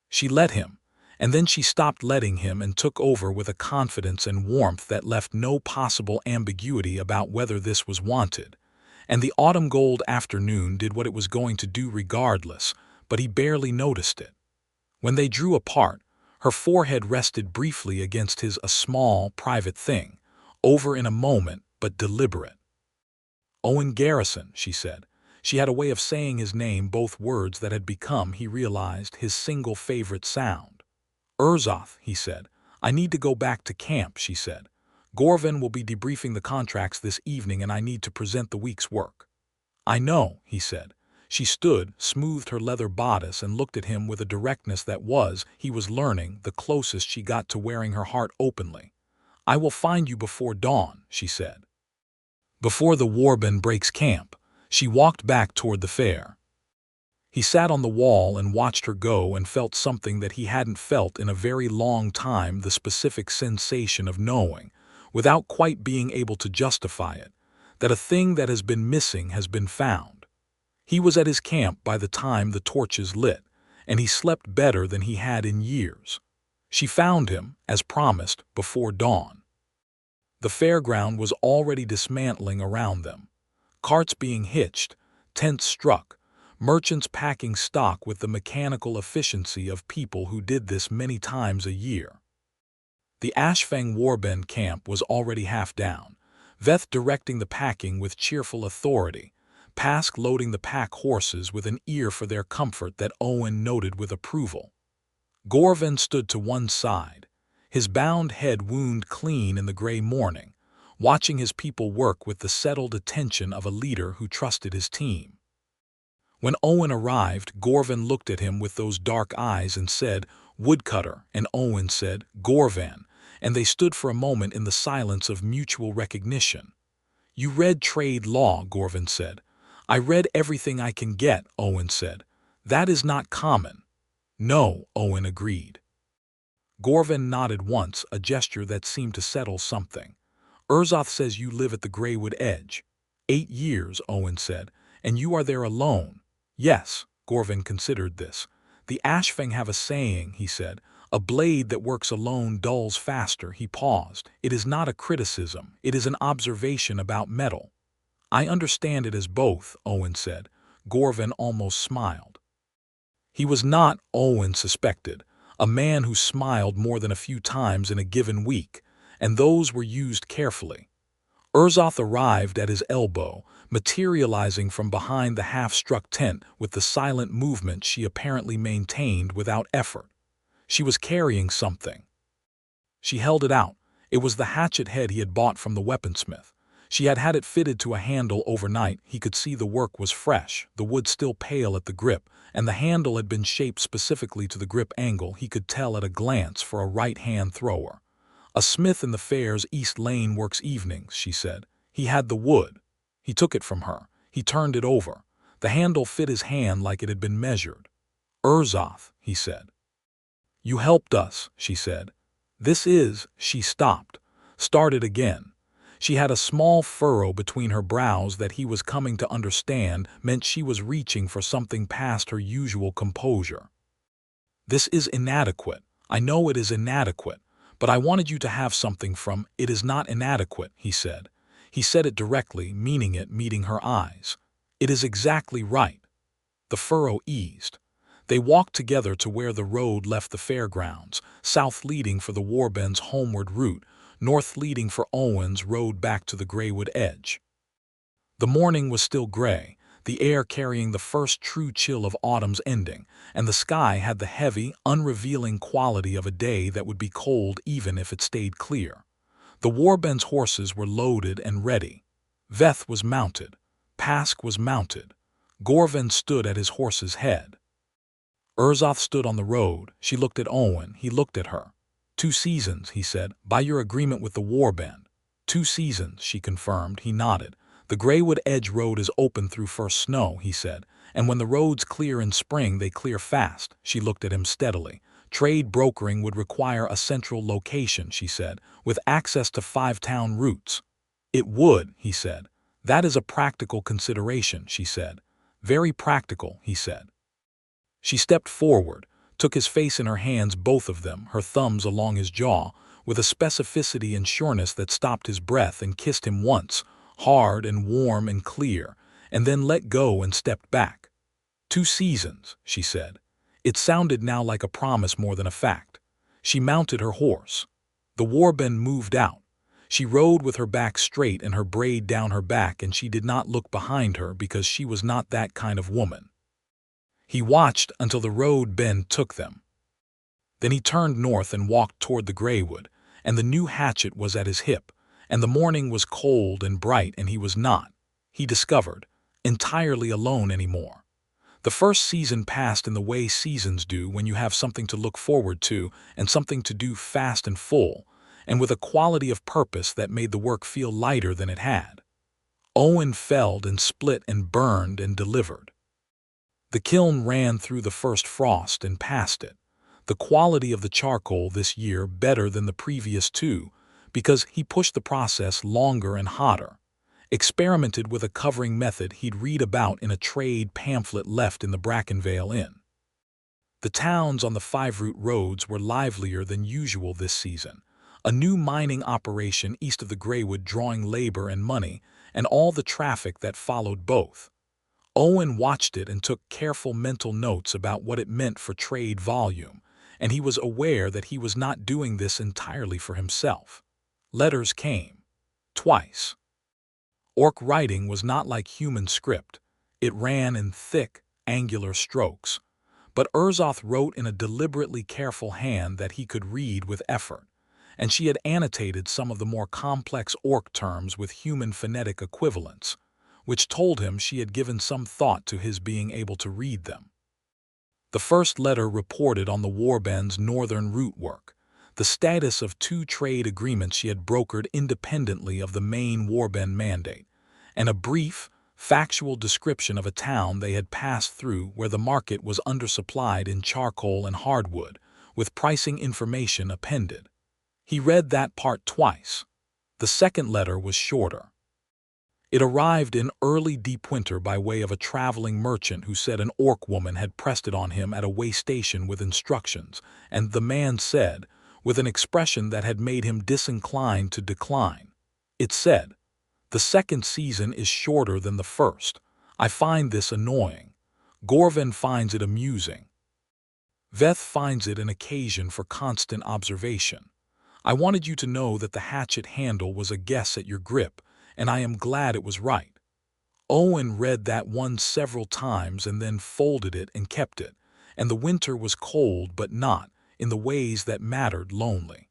Speaker 1: She let him, and then she stopped letting him and took over with a confidence and warmth that left no possible ambiguity about whether this was wanted. And the autumn gold afternoon did what it was going to do regardless, but he barely noticed it. When they drew apart, her forehead rested briefly against his, a small, private thing, over in a moment, but deliberate. "Owen Garrison," she said. She had a way of saying his name, both words that had become, he realized, his single favorite sound. "Urzoth," he said. "I need to go back to camp," she said. "Gorehorn will be debriefing the contracts this evening and I need to present the week's work." "I know," he said. She stood, smoothed her leather bodice and looked at him with a directness that was, he was learning, the closest she got to wearing her heart openly. "I will find you before dawn," she said. Before the warband breaks camp, she walked back toward the fair. He sat on the wall and watched her go and felt something that he hadn't felt in a very long time, the specific sensation of knowing, without quite being able to justify it, that a thing that has been missing has been found. He was at his camp by the time the torches lit, and he slept better than he had in years. She found him, as promised, before dawn. The fairground was already dismantling around them. Carts being hitched, tents struck, merchants packing stock with the mechanical efficiency of people who did this many times a year. The Ashfang warband camp was already half down, Veth directing the packing with cheerful authority, Pask loading the pack horses with an ear for their comfort that Owen noted with approval. Gorehorn stood to one side, his bound head wound clean in the gray morning, watching his people work with the settled attention of a leader who trusted his team. When Owen arrived, Gorehorn looked at him with those dark eyes and said, "Woodcutter," and Owen said, "Gorehorn," and they stood for a moment in the silence of mutual recognition. "You read trade law," Gorehorn said. "I read everything I can get," Owen said. "That is not common." "No," Owen agreed. Gorehorn nodded once, a gesture that seemed to settle something. "Urzoth says you live at the Greywood Edge." 8 years, Owen said. "And you are there alone." "Yes," Gorehorn considered this. "The Ashfang have a saying," he said. "A blade that works alone dulls faster." He paused. "It is not a criticism, it is an observation about metal." "I understand it as both," Owen said. Gorehorn almost smiled. He was not, Owen suspected, a man who smiled more than a few times in a given week, and those were used carefully. Urzoth arrived at his elbow, materializing from behind the half-struck tent with the silent movement she apparently maintained without effort. She was carrying something. She held it out. It was the hatchet head he had bought from the weaponsmith. She had had it fitted to a handle overnight. He could see the work was fresh, the wood still pale at the grip, and the handle had been shaped specifically to the grip angle. He could tell at a glance for a right-hand thrower. "A smith in the fair's East Lane works evenings," she said. "He had the wood." He took it from her. He turned it over. The handle fit his hand like it had been measured. "Urzoth," he said. "You helped us," she said. "This is—" She stopped, started again. She had a small furrow between her brows that he was coming to understand meant she was reaching for something past her usual composure. "This is inadequate. I know it is inadequate, But I wanted you to have something from it is not inadequate, he said. He said it directly, meaning it, meeting her eyes. It is exactly right. The furrow eased. They walked together to where the road left the fairgrounds, south leading for the warband's homeward route, north leading for Owen's road back to the Greywood edge. The morning was still gray, the air carrying the first true chill of autumn's ending, and the sky had the heavy, unrevealing quality of a day that would be cold even if it stayed clear. The warband's horses were loaded and ready. Veth was mounted. Pask was mounted. Gorehorn stood at his horse's head. Urzoth stood on the road. She looked at Owen. He looked at her. 2 seasons, he said, by your agreement with the warband. 2 seasons, she confirmed. He nodded. The Greywood Edge road is open through first snow, he said, and when the roads clear in spring, they clear fast. She looked at him steadily. Trade brokering would require a central location, she said, with access to 5 town routes. It would, he said. That is a practical consideration, she said. Very practical, he said. She stepped forward, took his face in her hands, both of them, her thumbs along his jaw, with a specificity and sureness that stopped his breath, and kissed him once, hard and warm and clear, and then let go and stepped back. 2 seasons, she said. It sounded now like a promise more than a fact. She mounted her horse. The warband moved out. She rode with her back straight and her braid down her back, and she did not look behind her because she was not that kind of woman. He watched until the road bend took them. Then he turned north and walked toward the Greywood, and the new hatchet was at his hip, and the morning was cold and bright, and he was not, he discovered, entirely alone anymore. The first season passed in the way seasons do when you have something to look forward to and something to do fast and full, and with a quality of purpose that made the work feel lighter than it had. Owen felled and split and burned and delivered. The kiln ran through the first frost and past it. The quality of the charcoal this year better than the previous 2, because he pushed the process longer and hotter. Experimented with a covering method he'd read about in a trade pamphlet left in the Brackenvale Inn. The towns on the 5 route roads were livelier than usual this season. A new mining operation east of the Greywood drawing labor and money, and all the traffic that followed both. Owen watched it and took careful mental notes about what it meant for trade volume, and he was aware that he was not doing this entirely for himself. Letters came. Twice. Orc writing was not like human script. It ran in thick, angular strokes. But Urzoth wrote in a deliberately careful hand that he could read with effort, and she had annotated some of the more complex Orc terms with human phonetic equivalents, which told him she had given some thought to his being able to read them. The first letter reported on the warband's northern route work, the status of 2 trade agreements she had brokered independently of the main warband mandate, and a brief, factual description of a town they had passed through where the market was undersupplied in charcoal and hardwood, with pricing information appended. He read that part twice. The second letter was shorter. It arrived in early deep winter by way of a traveling merchant who said an Orc woman had pressed it on him at a way station with instructions, and the man said, with an expression that had made him disinclined to decline. It said, "The second season is shorter than the first. I find this annoying. Gorehorn finds it amusing. Veth finds it an occasion for constant observation. I wanted you to know that the hatchet handle was a guess at your grip, and I am glad it was right." Owen read that one several times and then folded it and kept it, and the winter was cold but not, in the ways that mattered, lonely.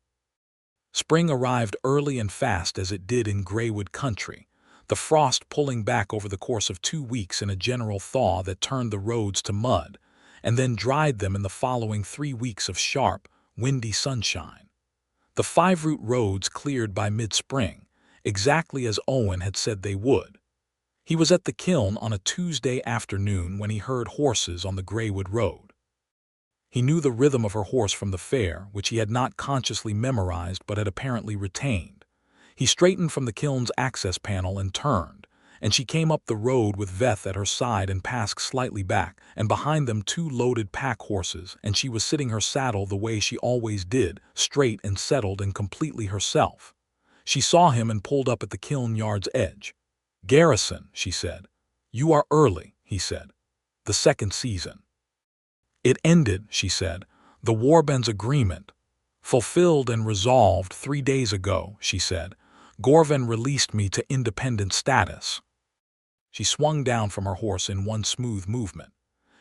Speaker 1: Spring arrived early and fast as it did in Greywood country, the frost pulling back over the course of 2 weeks in a general thaw that turned the roads to mud, and then dried them in the following 3 weeks of sharp, windy sunshine. The 5 route roads cleared by mid-spring, exactly as Owen had said they would. He was at the kiln on a Tuesday afternoon when he heard horses on the Greywood road. He knew the rhythm of her horse from the fair, which he had not consciously memorized but had apparently retained. He straightened from the kiln's access panel and turned, and she came up the road with Veth at her side and Pask slightly back, and behind them 2 loaded pack horses, and she was sitting her saddle the way she always did, straight and settled and completely herself. She saw him and pulled up at the kiln yard's edge. "Garrison," she said. "You are early," he said. "The second season." "It ended," she said. "The warband's agreement. Fulfilled and resolved 3 days ago," she said. "Gorehorn released me to independent status." She swung down from her horse in one smooth movement.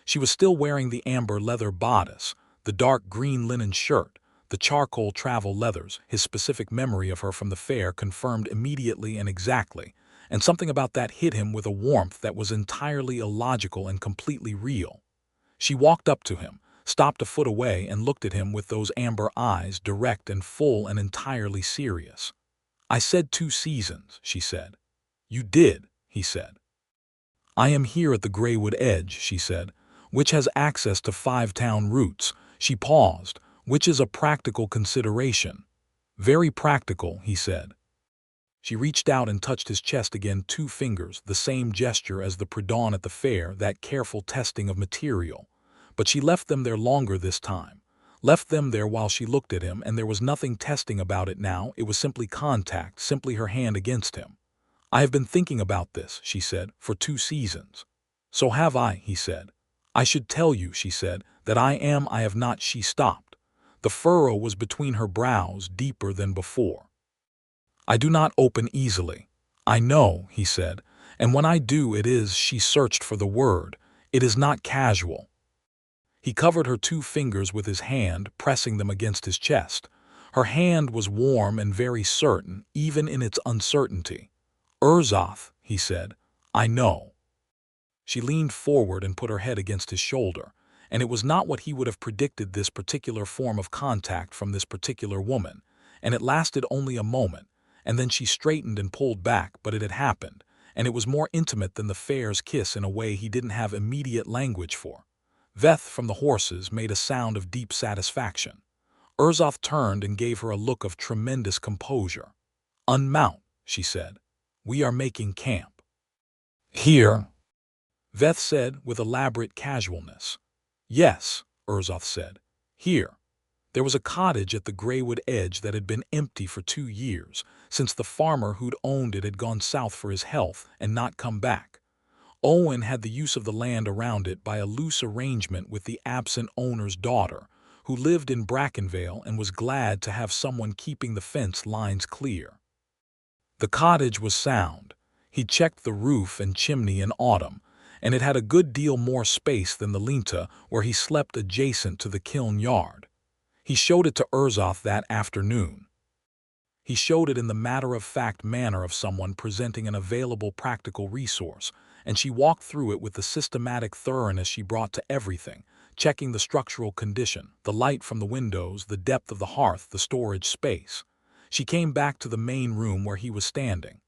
Speaker 1: She was still wearing the amber leather bodice, the dark green linen shirt, the charcoal travel leathers. His specific memory of her from the fair confirmed immediately and exactly, and something about that hit him with a warmth that was entirely illogical and completely real. She walked up to him, stopped a foot away, and looked at him with those amber eyes, direct and full and entirely serious. "I said 2 seasons," she said. "You did," he said. "I am here at the Greywood Edge," she said, "which has access to 5 town routes." She paused. "Which is a practical consideration." "Very practical," he said. She reached out and touched his chest again, 2 fingers, the same gesture as the pre-dawn at the fair, that careful testing of material. But she left them there longer this time. Left them there while she looked at him, and there was nothing testing about it now. It was simply contact, simply her hand against him. "I have been thinking about this," she said, "for 2 seasons. "So have I," he said. "I should tell you," she said, "that I have not." She stopped. The furrow was between her brows, deeper than before. "I do not open easily." "I know," he said, "and when I do it is—" She searched for the word. "It is not casual." He covered her 2 fingers with his hand, pressing them against his chest. Her hand was warm and very certain, even in its uncertainty. "Urzoth," he said, "I know." She leaned forward and put her head against his shoulder, and it was not what he would have predicted, this particular form of contact from this particular woman, and it lasted only a moment, and then she straightened and pulled back, but it had happened, and it was more intimate than the fair's kiss in a way he didn't have immediate language for. Veth from the horses made a sound of deep satisfaction. Urzoth turned and gave her a look of tremendous composure. "Unmount," she said. "We are making camp." "Here," Veth said with elaborate casualness. "Yes," Urzoth said. "Here." There was a cottage at the Greywood Edge that had been empty for 2 years, since the farmer who'd owned it had gone south for his health and not come back. Owen had the use of the land around it by a loose arrangement with the absent owner's daughter, who lived in Brackenvale and was glad to have someone keeping the fence lines clear. The cottage was sound. He'd checked the roof and chimney in autumn, and it had a good deal more space than the linta where he slept adjacent to the kiln yard. He showed it to Urzoth that afternoon. He showed it in the matter-of-fact manner of someone presenting an available practical resource, and she walked through it with the systematic thoroughness she brought to everything, checking the structural condition, the light from the windows, the depth of the hearth, the storage space. She came back to the main room where he was standing.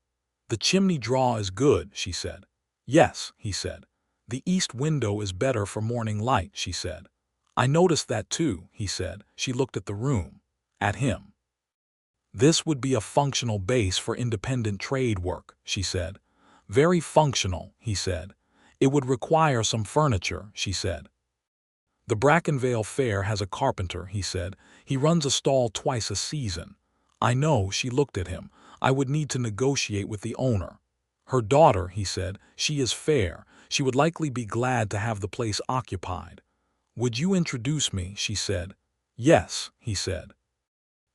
Speaker 1: "The chimney draw is good," she said. "Yes," he said. "The east window is better for morning light," she said. "I noticed that too," he said. She looked at the room. At him. "This would be a functional base for independent trade work," she said. "Very functional," he said. "It would require some furniture," she said. "The Brackenvale Fair has a carpenter," he said. "He runs a stall twice a season." "I know," she looked at him. "I would need to negotiate with the owner." "Her daughter," he said. "She is fair. She would likely be glad to have the place occupied." "Would you introduce me?" she said. "Yes," he said.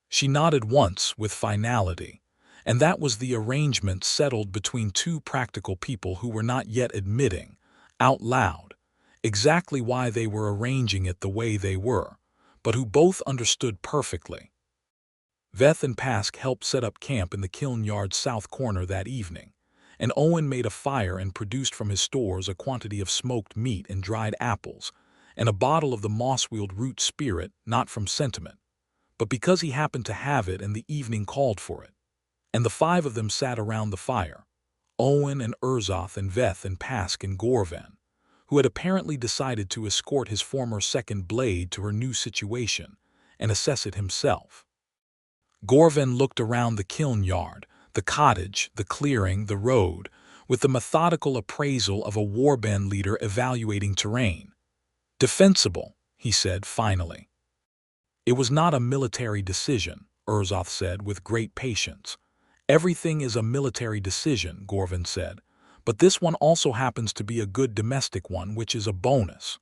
Speaker 1: She nodded once with finality, and that was the arrangement settled between 2 practical people who were not yet admitting, out loud, exactly why they were arranging it the way they were, but who both understood perfectly. Veth and Pask helped set up camp in the kiln yard's south corner that evening, and Owen made a fire and produced from his stores a quantity of smoked meat and dried apples, and a bottle of the moss-wheeled root spirit, not from sentiment, but because he happened to have it and the evening called for it. And the 5 of them sat around the fire, Owen and Urzoth and Veth and Pask and Gorehorn, who had apparently decided to escort his former second blade to her new situation and assess it himself. Gorehorn looked around the kiln yard, the cottage, the clearing, the road, with the methodical appraisal of a warband leader evaluating terrain. "Defensible," he said finally. "It was not a military decision," Urzoth said with great patience. "Everything is a military decision," Gorehorn said, "but this one also happens to be a good domestic one, which is a bonus."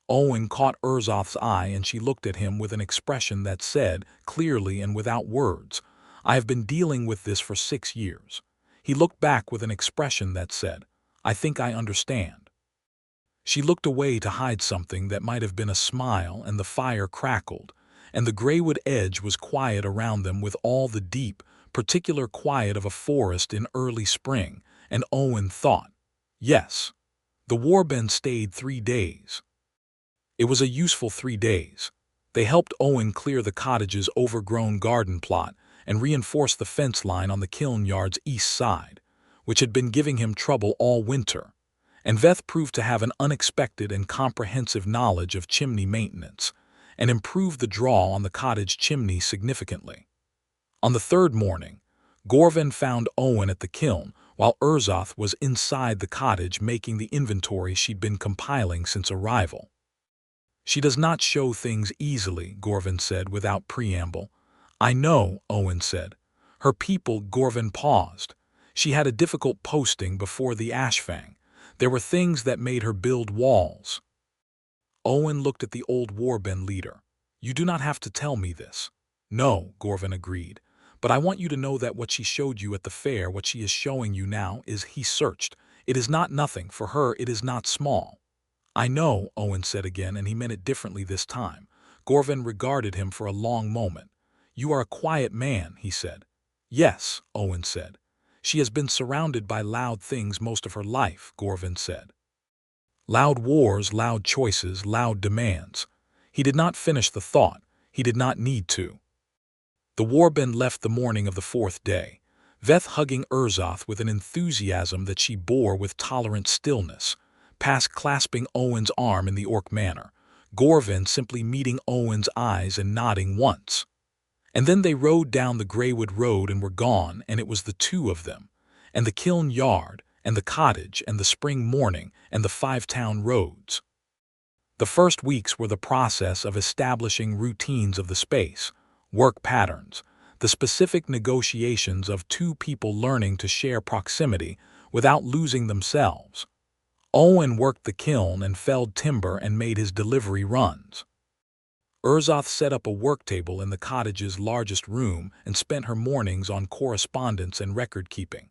Speaker 1: Owen caught Urzoth's eye, and she looked at him with an expression that said, clearly and without words, "I have been dealing with this for 6 years." He looked back with an expression that said, "I think I understand." She looked away to hide something that might have been a smile, and the fire crackled, and the graywood edge was quiet around them with all the deep, particular quiet of a forest in early spring, and Owen thought, yes, the warband stayed 3 days. It was a useful 3 days. They helped Owen clear the cottage's overgrown garden plot and reinforce the fence line on the kiln yard's east side, which had been giving him trouble all winter, and Veth proved to have an unexpected and comprehensive knowledge of chimney maintenance, and improved the draw on the cottage chimney significantly. On the 3rd morning, Gorehorn found Owen at the kiln while Urzoth was inside the cottage making the inventory she'd been compiling since arrival. "She does not show things easily," Gorehorn said without preamble. "I know," Owen said. "Her people." Gorehorn paused. "She had a difficult posting before the Ashfang. There were things that made her build walls." Owen looked at the old warband leader. "You do not have to tell me this." "No," Gorehorn agreed. "But I want you to know that what she showed you at the fair, what she is showing you now, is," he searched. "It is not nothing. For her it is not small." "I know," Owen said again, and he meant it differently this time. Gorehorn regarded him for a long moment. "You are a quiet man," he said. "Yes," Owen said. "She has been surrounded by loud things most of her life," Gorehorn said. "Loud wars, loud choices, loud demands." He did not finish the thought. He did not need to. The warband left the morning of the 4th day, Veth hugging Urzoth with an enthusiasm that she bore with tolerant stillness, past clasping Owen's arm in the orc manner, Gorehorn simply meeting Owen's eyes and nodding once. And then they rode down the Graywood Road and were gone, and it was the 2 of them, and the kiln yard, and the cottage, and the spring morning, and the 5 town roads. The first weeks were the process of establishing routines of the space, work patterns, the specific negotiations of 2 people learning to share proximity without losing themselves. Owen worked the kiln and felled timber and made his delivery runs. Urzoth set up a work table in the cottage's largest room and spent her mornings on correspondence and record-keeping.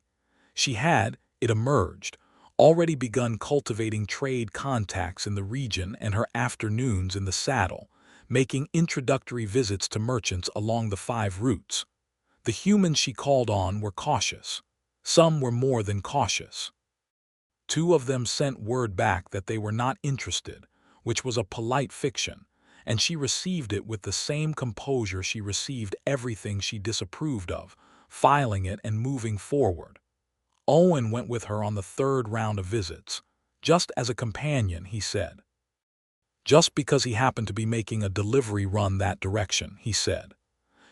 Speaker 1: She had, it emerged, already begun cultivating trade contacts in the region, and her afternoons in the saddle, making introductory visits to merchants along the 5 routes. The humans she called on were cautious. Some were more than cautious. 2 of them sent word back that they were not interested, which was a polite fiction, and she received it with the same composure she received everything she disapproved of, filing it and moving forward. Owen went with her on the 3rd round of visits, just as a companion, he said. Just because he happened to be making a delivery run that direction, he said.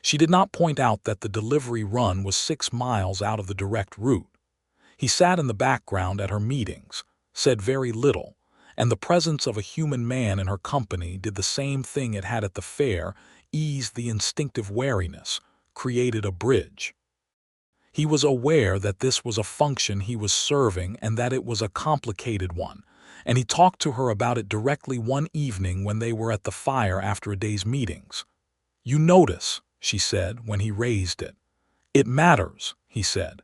Speaker 1: She did not point out that the delivery run was 6 miles out of the direct route. He sat in the background at her meetings, said very little, and the presence of a human man in her company did the same thing it had at the fair, eased the instinctive wariness, created a bridge. He was aware that this was a function he was serving and that it was a complicated one, and he talked to her about it directly one evening when they were at the fire after a day's meetings. "You notice," she said when he raised it. "It matters," he said.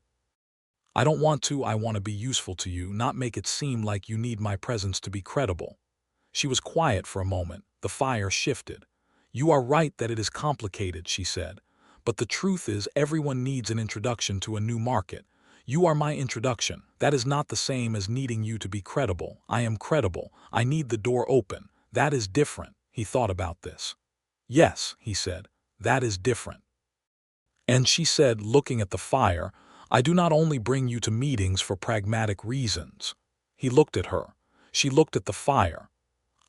Speaker 1: "I don't want to. I want to be useful to you, not make it seem like you need my presence to be credible." She was quiet for a moment. The fire shifted. "You are right that it is complicated," she said. "But the truth is everyone needs an introduction to a new market. You are my introduction. That is not the same as needing you to be credible. I am credible. I need the door open. That is different." He thought about this. "Yes," he said, "that is different." And she said, looking at the fire, "I do not only bring you to meetings for pragmatic reasons." He looked at her. She looked at the fire.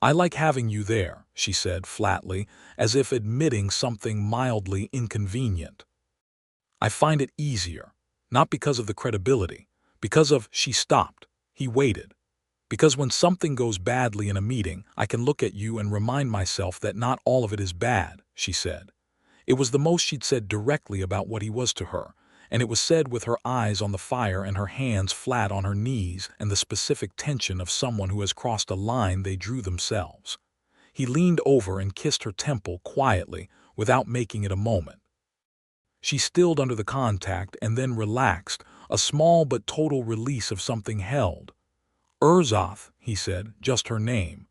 Speaker 1: "I like having you there," she said flatly, as if admitting something mildly inconvenient. "I find it easier, not because of the credibility, She stopped. He waited. Because when something goes badly in a meeting, I can look at you and remind myself that not all of it is bad, she said. It was the most she'd said directly about what he was to her, and it was said with her eyes on the fire and her hands flat on her knees and the specific tension of someone who has crossed a line they drew themselves. He leaned over and kissed her temple quietly, without making it a moment. She stilled under the contact and then relaxed, a small but total release of something held. Urzoth, he said, just her name.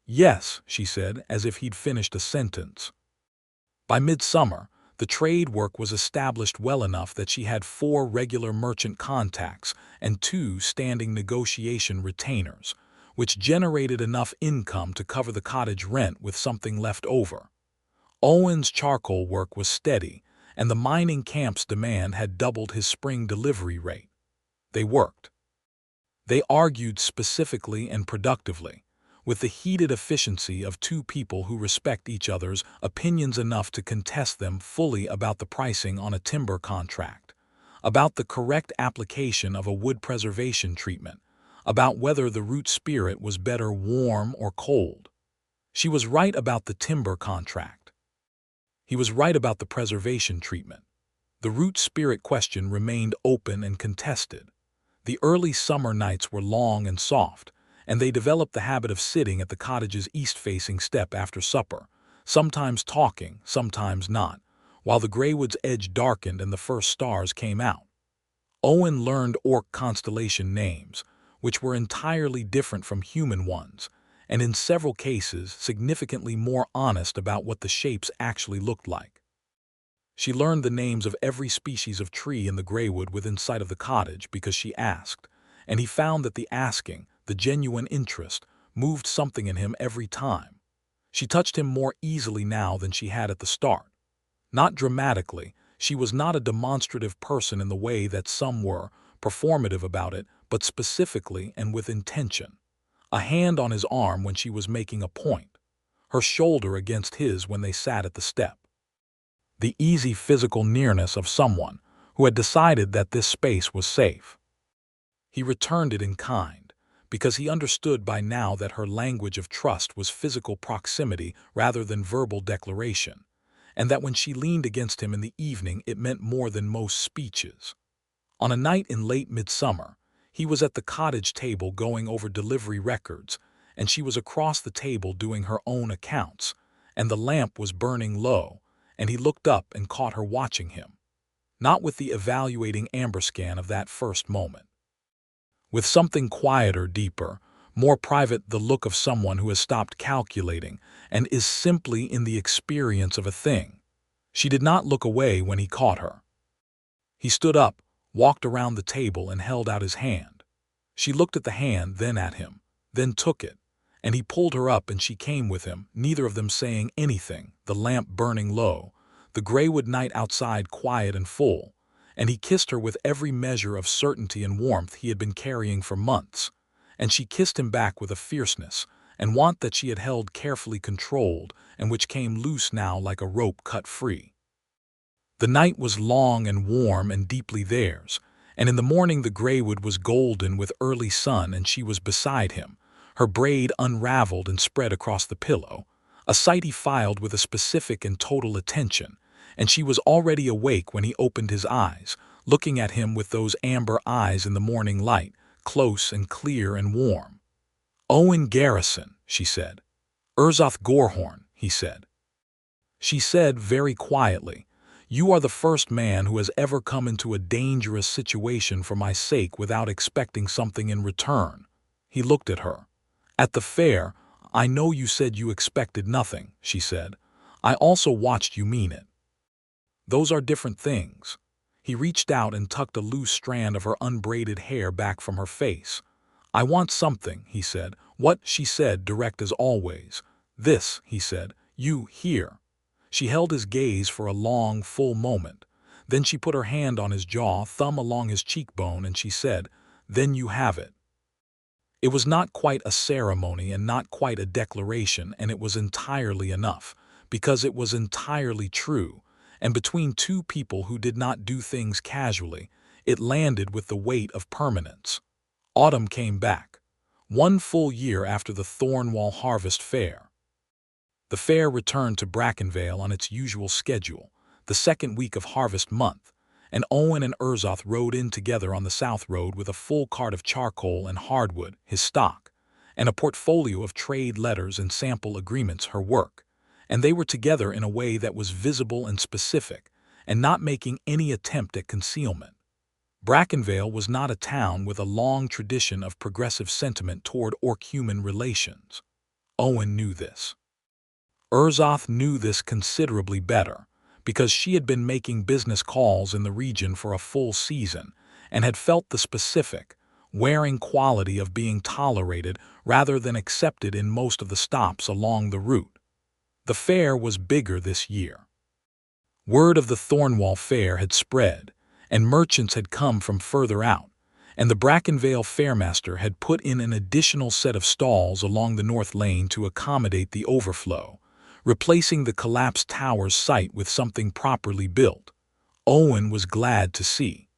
Speaker 1: Yes, she said, as if he'd finished a sentence. By midsummer, the trade work was established well enough that she had 4 regular merchant contacts and 2 standing negotiation retainers, which generated enough income to cover the cottage rent with something left over. Owen's charcoal work was steady, and the mining camp's demand had doubled his spring delivery rate. They worked. They argued specifically and productively, with the heated efficiency of 2 people who respect each other's opinions enough to contest them fully about the pricing on a timber contract, about the correct application of a wood preservation treatment, about whether the root spirit was better warm or cold. She was right about the timber contract. He was right about the preservation treatment. The root spirit question remained open and contested. The early summer nights were long and soft, and they developed the habit of sitting at the cottage's east-facing step after supper, sometimes talking, sometimes not, while the graywood's edge darkened and the first stars came out. Owen learned orc constellation names, which were entirely different from human ones, and in several cases significantly more honest about what the shapes actually looked like. She learned the names of every species of tree in the graywood within sight of the cottage because she asked, and he found that the asking, the genuine interest, moved something in him every time. She touched him more easily now than she had at the start. Not dramatically, she was not a demonstrative person in the way that some were, performative about it, but specifically and with intention. A hand on his arm when she was making a point, her shoulder against his when they sat at the step. The easy physical nearness of someone who had decided that this space was safe. He returned it in kind, because he understood by now that her language of trust was physical proximity rather than verbal declaration, and that when she leaned against him in the evening it meant more than most speeches. On a night in late midsummer, he was at the cottage table going over delivery records, and she was across the table doing her own accounts, and the lamp was burning low, and he looked up and caught her watching him, not with the evaluating amber scan of that first moment. With something quieter, deeper, more private, the look of someone who has stopped calculating and is simply in the experience of a thing. She did not look away when he caught her. He stood up, walked around the table and held out his hand. She looked at the hand, then at him, then took it, and he pulled her up and she came with him, neither of them saying anything, the lamp burning low, the graywood night outside quiet and full, and he kissed her with every measure of certainty and warmth he had been carrying for months, and she kissed him back with a fierceness and want that she had held carefully controlled and which came loose now like a rope cut free. The night was long and warm and deeply theirs, and in the morning the graywood was golden with early sun and she was beside him, her braid unraveled and spread across the pillow, a sight he filed with a specific and total attention, and she was already awake when he opened his eyes, looking at him with those amber eyes in the morning light, close and clear and warm. "Owen Garrison," she said. "Urzoth Gorehorn," he said. She said very quietly, "You are the first man who has ever come into a dangerous situation for my sake without expecting something in return." He looked at her. "At the fair, I know you said you expected nothing," she said. "I also watched you mean it. Those are different things." He reached out and tucked a loose strand of her unbraided hair back from her face. "I want something," he said. "What?" she said, direct as always. "This," he said. "You, here." She held his gaze for a long, full moment. Then she put her hand on his jaw, thumb along his cheekbone, and she said, "Then you have it." It was not quite a ceremony and not quite a declaration, and it was entirely enough, because it was entirely true, and between 2 people who did not do things casually, It landed with the weight of permanence. Autumn came back, 1 full year after the Thornwall Harvest Fair. The fair returned to Brackenvale on its usual schedule, the second week of harvest month, and Owen and Urzoth rode in together on the south road with a full cart of charcoal and hardwood, his stock, and a portfolio of trade letters and sample agreements, her work, and they were together in a way that was visible and specific, and not making any attempt at concealment. Brackenvale was not a town with a long tradition of progressive sentiment toward orc-human relations. Owen knew this. Urzoth knew this considerably better, because she had been making business calls in the region for a full season and had felt the specific, wearing quality of being tolerated rather than accepted in most of the stops along the route. The fair was bigger this year. Word of the Thornwall Fair had spread, and merchants had come from further out, and the Brackenvale Fairmaster had put in an additional set of stalls along the north lane to accommodate the overflow, replacing the collapsed tower's site with something properly built. Owen was glad to see.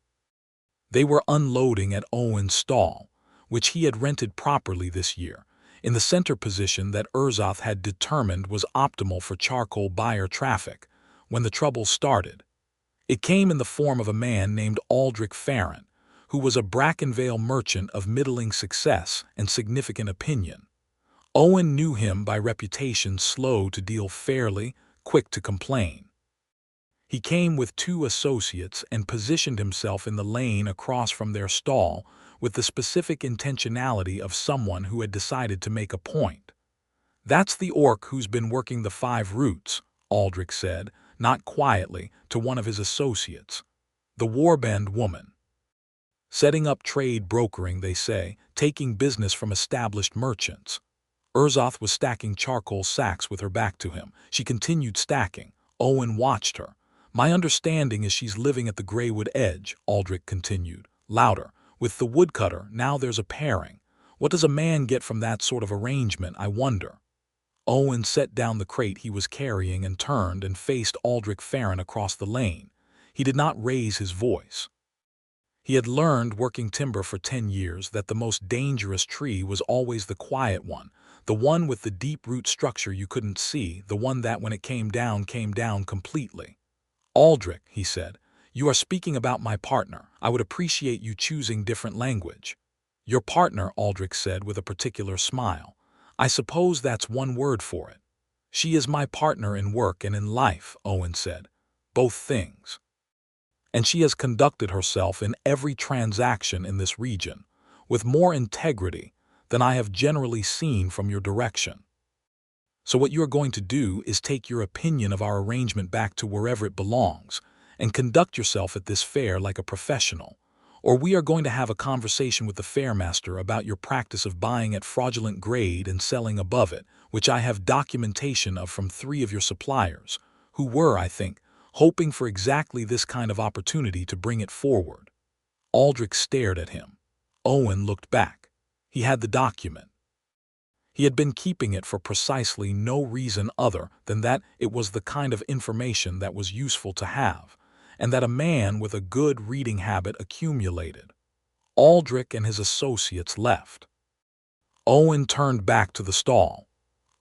Speaker 1: They were unloading at Owen's stall, which he had rented properly this year, in the center position that Urzoth had determined was optimal for charcoal buyer traffic, when the trouble started. It came in the form of a man named Aldrich Farron, who was a Brackenvale merchant of middling success and significant opinion. Owen knew him by reputation, slow to deal fairly, quick to complain. He came with 2 associates and positioned himself in the lane across from their stall with the specific intentionality of someone who had decided to make a point. "That's the orc who's been working the 5 routes," Aldrich said, not quietly, to one of his associates. "The warband woman. Setting up trade brokering, they say, taking business from established merchants." Urzoth was stacking charcoal sacks with her back to him. She continued stacking. Owen watched her. "My understanding is she's living at the Greywood Edge," Aldrich continued, louder. "With the woodcutter, now there's a pairing. What does a man get from that sort of arrangement, I wonder?" Owen set down the crate he was carrying and turned and faced Aldrich Farron across the lane. He did not raise his voice. He had learned, working timber for 10 years, that the most dangerous tree was always the quiet one, the one with the deep root structure you couldn't see, the one that when it came down completely. "Aldrich," he said, "you are speaking about my partner. I would appreciate you choosing different language." "Your partner," Aldrich said with a particular smile. "I suppose that's one word for it." "She is my partner in work and in life," Owen said. "Both things. And she has conducted herself in every transaction in this region with more integrity than I have generally seen from your direction. So what you are going to do is take your opinion of our arrangement back to wherever it belongs and conduct yourself at this fair like a professional, or we are going to have a conversation with the fairmaster about your practice of buying at fraudulent grade and selling above it, which I have documentation of from 3 of your suppliers, who were, I think, hoping for exactly this kind of opportunity to bring it forward." Aldrich stared at him. Owen looked back. He had the document. He had been keeping it for precisely no reason other than that it was the kind of information that was useful to have, and that a man with a good reading habit accumulated. Aldrich and his associates left. Owen turned back to the stall.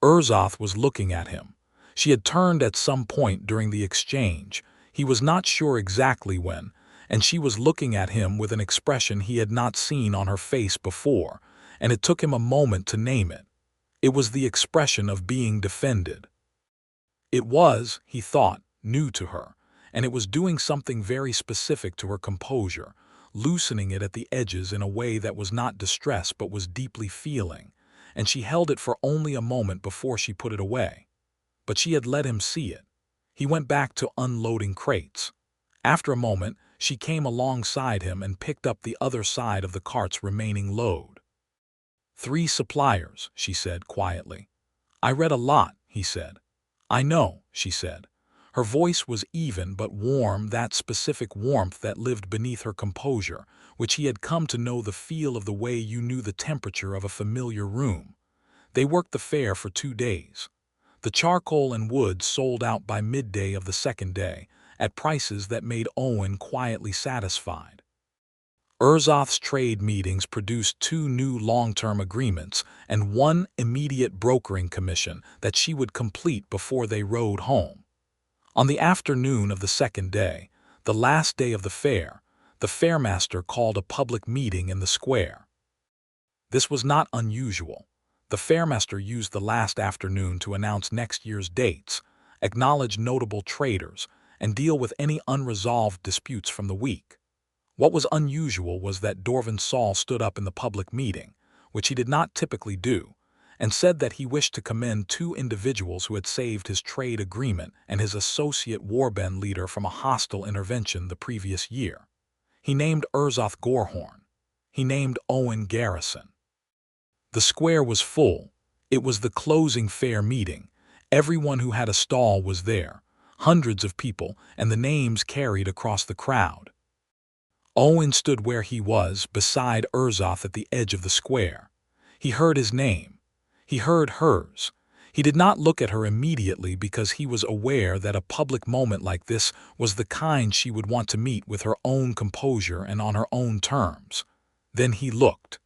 Speaker 1: Urzoth was looking at him. She had turned at some point during the exchange, he was not sure exactly when, and she was looking at him with an expression he had not seen on her face before, and it took him a moment to name it. It was the expression of being defended. It was, he thought, new to her, and it was doing something very specific to her composure, loosening it at the edges in a way that was not distress but was deeply feeling, and she held it for only a moment before she put it away. But she had let him see it. He went back to unloading crates. After a moment, she came alongside him and picked up the other side of the cart's remaining load. 3 suppliers, she said quietly. "I read a lot," he said. "I know," she said. Her voice was even but warm, that specific warmth that lived beneath her composure, which he had come to know, the feel of the way you knew the temperature of a familiar room. They worked the fair for 2 days. The charcoal and wood sold out by midday of the second day, at prices that made Owen quietly satisfied. Urzoth's trade meetings produced 2 new long-term agreements and 1 immediate brokering commission that she would complete before they rode home. On the afternoon of the second day, the last day of the fair, the fairmaster called a public meeting in the square. This was not unusual. The fairmaster used the last afternoon to announce next year's dates, acknowledge notable traders, and deal with any unresolved disputes from the week. What was unusual was that Dwarven Saul stood up in the public meeting, which he did not typically do, and said that he wished to commend 2 individuals who had saved his trade agreement and his associate warband leader from a hostile intervention the previous year. He named Urzoth Gorehorn. He named Owen Garrison. The square was full. It was the closing fair meeting. Everyone who had a stall was there, hundreds of people, and the names carried across the crowd. Owen stood where he was, beside Urzoth at the edge of the square. He heard his name. He heard hers. He did not look at her immediately because he was aware that a public moment like this was the kind she would want to meet with her own composure and on her own terms. Then he looked.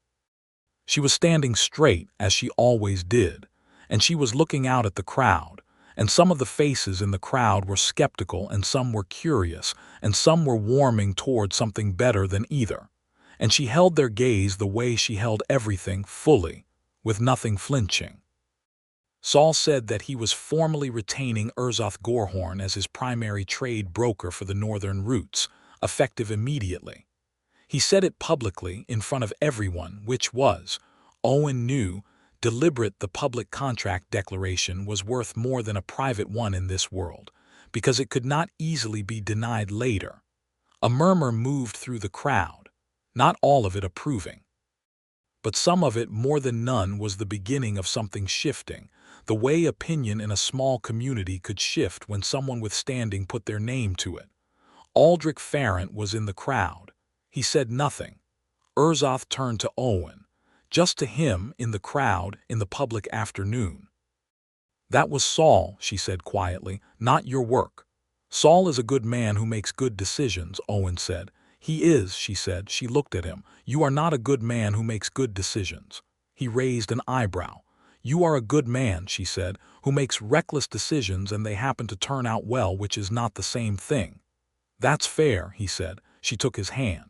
Speaker 1: She was standing straight, as she always did, and she was looking out at the crowd, and some of the faces in the crowd were skeptical and some were curious, and some were warming toward something better than either. And she held their gaze the way she held everything, fully, with nothing flinching. Saul said that he was formally retaining Urzoth Gorehorn as his primary trade broker for the northern routes, effective immediately. He said it publicly in front of everyone, which was, Owen knew, deliberate. The public contract declaration was worth more than a private one in this world, because it could not easily be denied later. A murmur moved through the crowd, not all of it approving. But some of it, more than none, was the beginning of something shifting, the way opinion in a small community could shift when someone with standing put their name to it. Aldrich Farrant was in the crowd. He said nothing. Urzoth turned to Owen, just to him in the crowd in the public afternoon. "That was Saul," she said quietly, "not your work." "Saul is a good man who makes good decisions," Owen said. "He is," she said. She looked at him. "You are not a good man who makes good decisions." He raised an eyebrow. "You are a good man," she said, "who makes reckless decisions and they happen to turn out well, which is not the same thing." "That's fair," he said. She took his hand.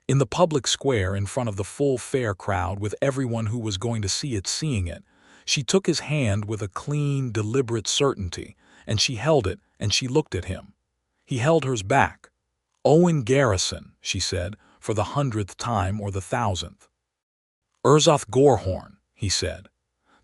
Speaker 1: In the public square in front of the full fair crowd with everyone who was going to see it seeing it, she took his hand with a clean, deliberate certainty, and she held it and she looked at him. He held hers back. "Owen Garrison," she said, for the 100th time or the 1,000th. "Urzoth Gorehorn," he said.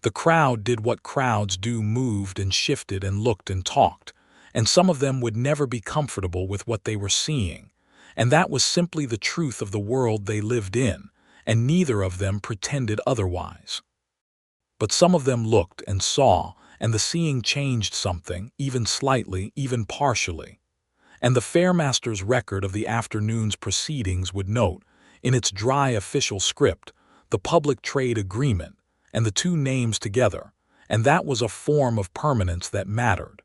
Speaker 1: The crowd did what crowds do, moved and shifted and looked and talked, and some of them would never be comfortable with what they were seeing, and that was simply the truth of the world they lived in, and neither of them pretended otherwise. But some of them looked and saw, and the seeing changed something, even slightly, even partially. And the fairmaster's record of the afternoon's proceedings would note, in its dry official script, the public trade agreement and the 2 names together, and that was a form of permanence that mattered.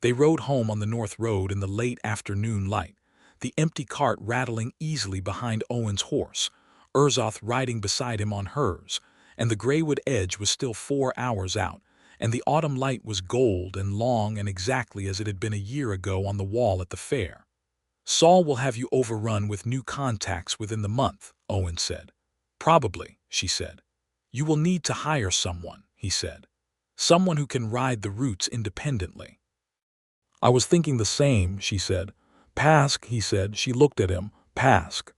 Speaker 1: They rode home on the North Road in the late afternoon light, the empty cart rattling easily behind Owen's horse, Urzoth riding beside him on hers, and the Greywood edge was still 4 hours out, and the autumn light was gold and long and exactly as it had been a year ago on the wall at the fair. "Saul will have you overrun with new contacts within the month," Owen said. "Probably," she said. "You will need to hire someone," he said. "Someone who can ride the routes independently." "I was thinking the same," she said. "Pask," he said. She looked at him. "Pask.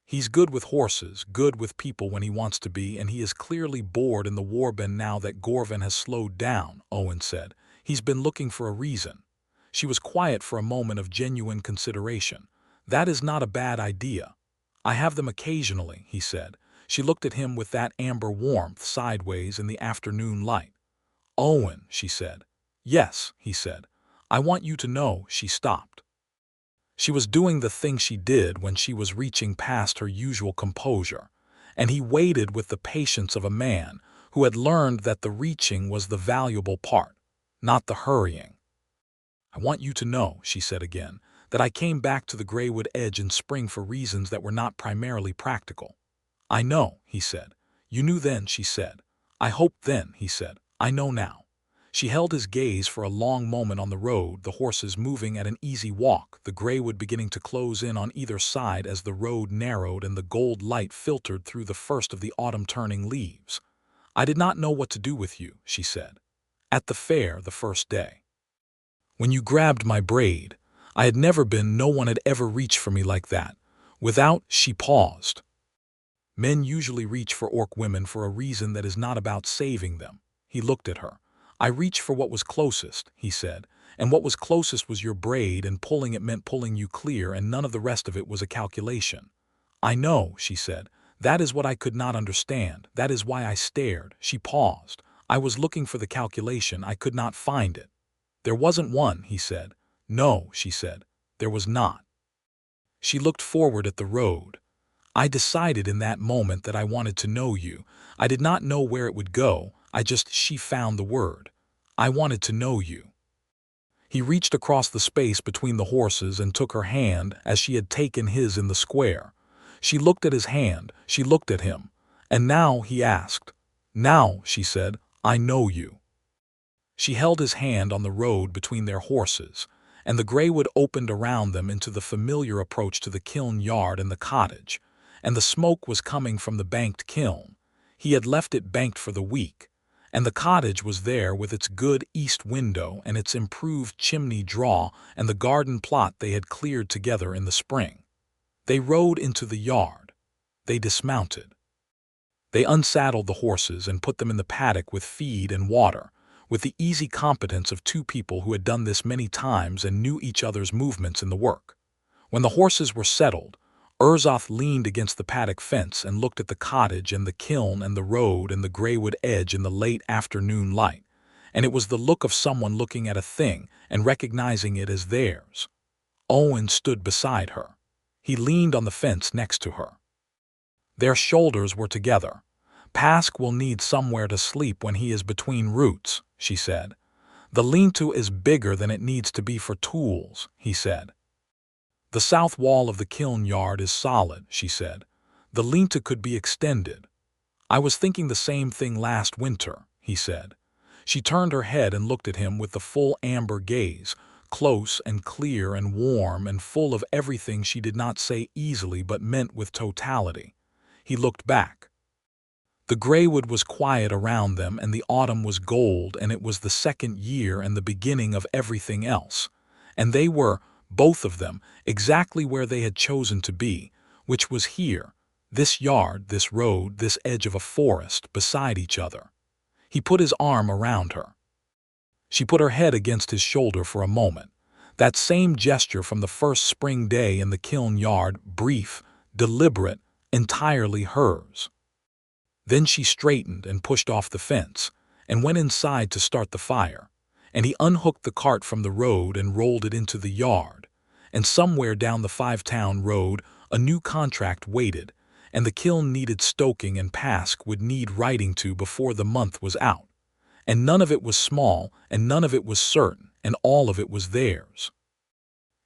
Speaker 1: He's good with horses, good with people when he wants to be, and he is clearly bored in the warband now that Gorvan has slowed down," Owen said. "He's been looking for a reason." She was quiet for a moment of genuine consideration. "That is not a bad idea." "I have them occasionally," he said. She looked at him with that amber warmth sideways in the afternoon light. "Owen," she said. "Yes," he said. "I want you to know." She stopped. She was doing the thing she did when she was reaching past her usual composure, and he waited with the patience of a man who had learned that the reaching was the valuable part, not the hurrying. "I want you to know," she said again, that I came back to the Greywood Edge in spring for reasons that were not primarily practical. I know, he said. You knew then, she said. I hoped then, he said. I know now. She held his gaze for a long moment on the road, the horses moving at an easy walk, the Greywood beginning to close in on either side as the road narrowed and the gold light filtered through the first of the autumn-turning leaves. I did not know what to do with you, she said. At the fair the first day. When you grabbed my braid, I had never been, no one had ever reached for me like that. Without, she paused. Men usually reach for orc women for a reason that is not about saving them. He looked at her. I reached for what was closest, he said, and what was closest was your braid, and pulling it meant pulling you clear, and none of the rest of it was a calculation. I know, she said. That is what I could not understand. That is why I stared. She paused. I was looking for the calculation. I could not find it. There wasn't one, he said. No, she said. There was not. She looked forward at the road. I decided in that moment that I wanted to know you. I did not know where it would go. She found the word. I wanted to know you. He reached across the space between the horses and took her hand as she had taken his in the square. She looked at his hand. She looked at him. And now, he asked. Now, she said, I know you. She held his hand on the road between their horses, and the Greywood opened around them into the familiar approach to the kiln yard and the cottage, and the smoke was coming from the banked kiln. He had left it banked for the week, and the cottage was there with its good east window and its improved chimney draw and the garden plot they had cleared together in the spring. They rode into the yard. They dismounted. They unsaddled the horses and put them in the paddock with feed and water, with the easy competence of two people who had done this many times and knew each other's movements in the work. When the horses were settled, Urzoth leaned against the paddock fence and looked at the cottage and the kiln and the road and the Greywood Edge in the late afternoon light, and it was the look of someone looking at a thing and recognizing it as theirs. Owen stood beside her. He leaned on the fence next to her. Their shoulders were together. Pask will need somewhere to sleep when he is between roots, she said. The lean-to is bigger than it needs to be for tools, he said. The south wall of the kiln yard is solid, she said. The lean-to could be extended. I was thinking the same thing last winter, he said. She turned her head and looked at him with the full amber gaze, close and clear and warm and full of everything she did not say easily but meant with totality. He looked back. The Greywood was quiet around them, and the autumn was gold, and it was the second year and the beginning of everything else. And they were, both of them, exactly where they had chosen to be, which was here, this yard, this road, this edge of a forest, beside each other. He put his arm around her. She put her head against his shoulder for a moment. That same gesture from the first spring day in the kiln yard, brief, deliberate, entirely hers. Then she straightened and pushed off the fence, and went inside to start the fire, and he unhooked the cart from the road and rolled it into the yard, and somewhere down the five-town road a new contract waited, and the kiln needed stoking and Pask would need writing to before the month was out, and none of it was small, and none of it was certain, and all of it was theirs.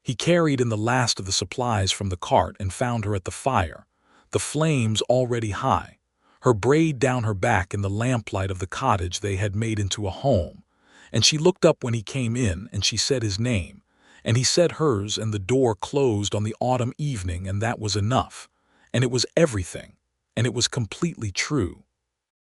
Speaker 1: He carried in the last of the supplies from the cart and found her at the fire, the flames already high, her braid down her back in the lamplight of the cottage they had made into a home, and she looked up when he came in and she said his name, and he said hers, and the door closed on the autumn evening, and that was enough, and it was everything, and it was completely true.